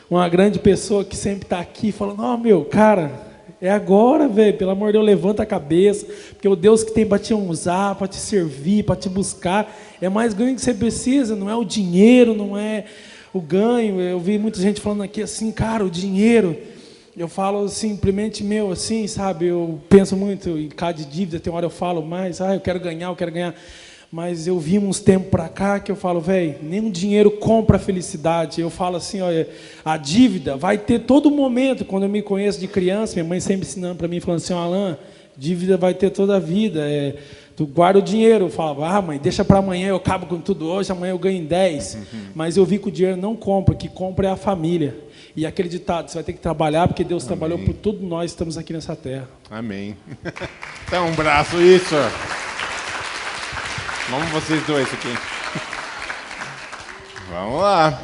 uma grande pessoa que sempre está aqui falando, cara, é agora, velho, pelo amor de Deus, levanta a cabeça, porque o Deus que tem para te usar, para te servir, para te buscar, é mais ganho que você precisa, não é o dinheiro, não é o ganho. Eu vi muita gente falando aqui assim, cara, o dinheiro, eu falo simplesmente meu, assim, sabe, eu penso muito em cada dívida, tem uma hora eu falo mais, eu quero ganhar, mas eu vi uns tempos para cá que eu falo, velho, nem o dinheiro compra a felicidade. Eu falo assim, olha, a dívida vai ter todo momento. Quando eu me conheço de criança, minha mãe sempre ensinando para mim, falando assim, Alain, dívida vai ter toda a vida. Tu guarda o dinheiro, eu falava, mãe, deixa para amanhã, eu acabo com tudo hoje, amanhã eu ganho em 10. Mas eu vi que o dinheiro não compra, o que compra é a família. E aquele ditado, você vai ter que trabalhar, porque Deus trabalhou por todos nós, estamos aqui nessa terra. Amém. Dá um braço, isso. Vamos vocês dois aqui. Vamos lá.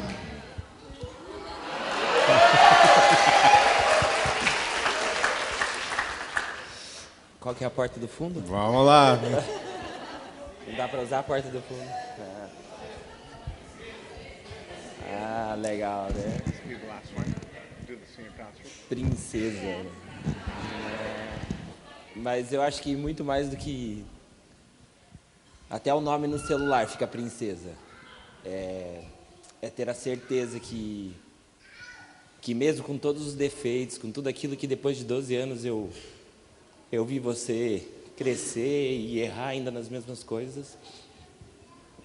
Qual que é a porta do fundo? Vamos lá. Não dá para usar a porta do fundo? Legal, né? Princesa. Mas eu acho que muito mais do que... Até o nome no celular fica princesa. É ter a certeza que mesmo com todos os defeitos, com tudo aquilo que depois de 12 anos eu vi você crescer e errar ainda nas mesmas coisas,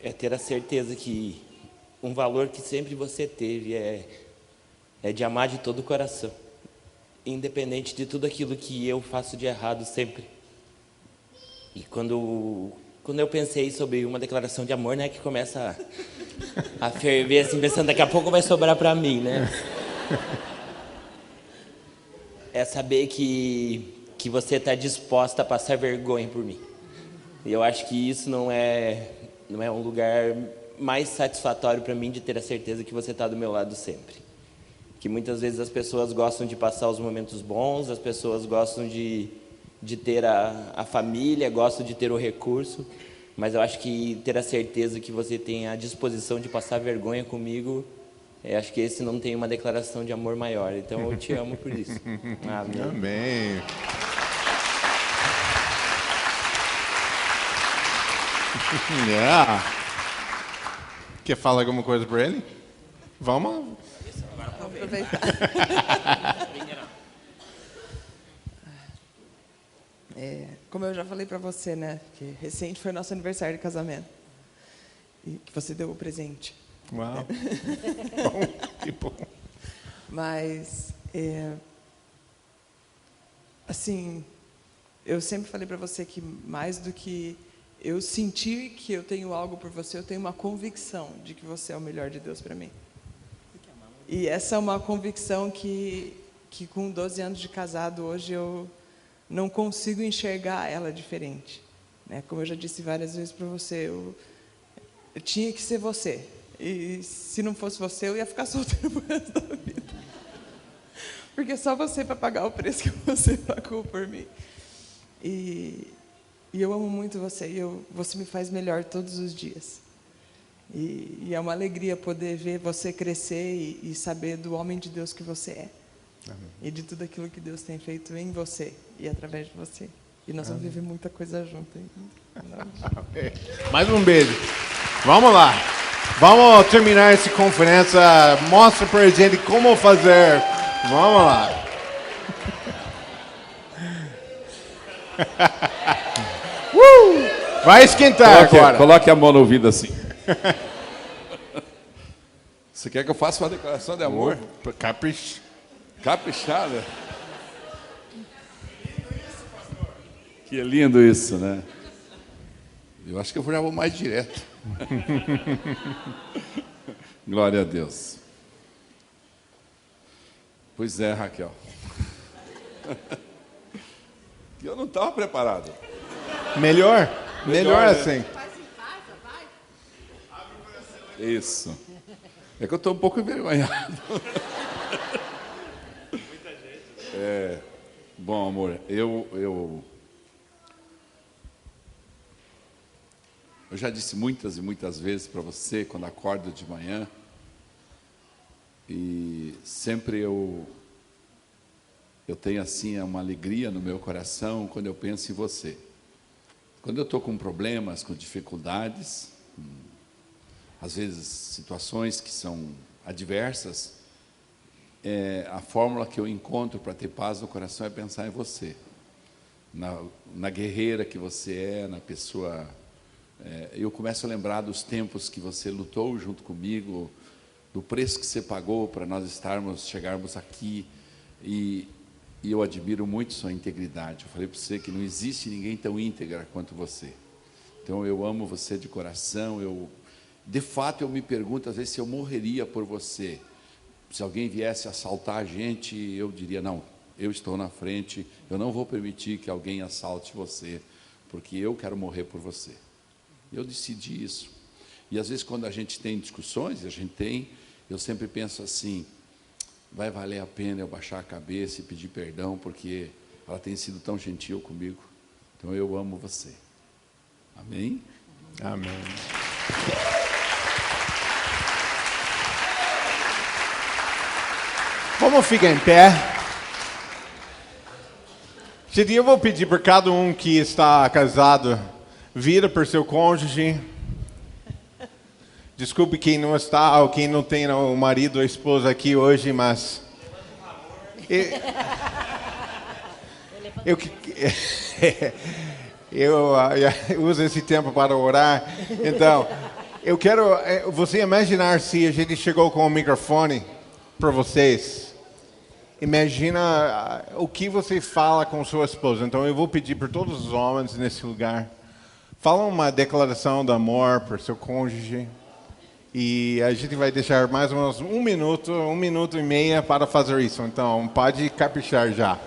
é ter a certeza que um valor que sempre você teve é de amar de todo o coração, independente de tudo aquilo que eu faço de errado sempre. E quando eu pensei sobre uma declaração de amor, né, que começa a ferver, assim, pensando, daqui a pouco vai sobrar para mim, né? É saber que você está disposta a passar vergonha por mim. E eu acho que isso não é um lugar mais satisfatório para mim, de ter a certeza que você está do meu lado sempre. Que muitas vezes as pessoas gostam de passar os momentos bons, as pessoas gostam de ter a família, gostam de ter o recurso, mas eu acho que ter a certeza que você tem a disposição de passar vergonha comigo, acho que esse não tem uma declaração de amor maior. Então eu te amo por isso. Amém. Amém. Yeah. Quer falar alguma coisa para ele? Vamos. Vamos aproveitar. Como eu já falei para você, né, que recente foi nosso aniversário de casamento e que você deu o presente. Uau. Bom, que bom. Mas, assim, eu sempre falei para você que mais do que eu sentir que eu tenho algo por você, eu tenho uma convicção de que você é o melhor de Deus para mim. E essa é uma convicção que com 12 anos de casado, hoje eu não consigo enxergar ela diferente. Né? Como eu já disse várias vezes para você, eu tinha que ser você. E se não fosse você, eu ia ficar solteiro pro resto da vida. Porque só você para pagar o preço que você pagou por mim. E eu amo muito você, e você me faz melhor todos os dias. E é uma alegria poder ver você crescer e saber do homem de Deus que você é. Amém. E de tudo aquilo que Deus tem feito em você e através de você. E nós vamos viver muita coisa junto. Mais um beijo. Vamos lá. Vamos terminar essa conferência. Mostra pra gente como fazer. Vamos lá. Vai esquentar agora. Coloque a mão no ouvido assim. Você quer que eu faça uma declaração de amor? Caprichada? Que lindo isso, né? Eu acho que eu já vou mais direto. Glória a Deus. Pois é, Raquel. Eu não estava preparado. Melhor assim. Isso. É que eu estou um pouco envergonhado. Bom, amor, eu já disse muitas e muitas vezes para você, quando acordo de manhã, e sempre eu tenho assim uma alegria no meu coração quando eu penso em você. Quando eu estou com problemas, com dificuldades, às vezes situações que são adversas, a fórmula que eu encontro para ter paz no coração é pensar em você, na guerreira que você é, na pessoa. Eu começo a lembrar dos tempos que você lutou junto comigo, do preço que você pagou para nós chegarmos aqui, e eu admiro muito sua integridade. Eu falei para você que não existe ninguém tão íntegra quanto você. Então, eu amo você de coração. De fato, eu me pergunto, às vezes, se eu morreria por você. Se alguém viesse assaltar a gente, eu diria, não, eu estou na frente, eu não vou permitir que alguém assalte você, porque eu quero morrer por você. Eu decidi isso. E, às vezes, quando a gente tem discussões, eu sempre penso assim, vai valer a pena eu baixar a cabeça e pedir perdão, porque ela tem sido tão gentil comigo. Então, eu amo você. Amém? Amém. Vamos ficar em pé. Esse dia eu vou pedir por cada um que está casado, vira para seu cônjuge. Desculpe quem não está, ou quem não tem o marido ou a esposa aqui hoje, mas... Eu uso esse tempo para orar. Então, eu quero você imaginar se a gente chegou com o microfone para vocês. Imagina o que você fala com sua esposa. Então, eu vou pedir por todos os homens nesse lugar. Fala uma declaração de amor para seu cônjuge. E a gente vai deixar mais ou menos 1 minuto e meio para fazer isso. Então, pode caprichar já.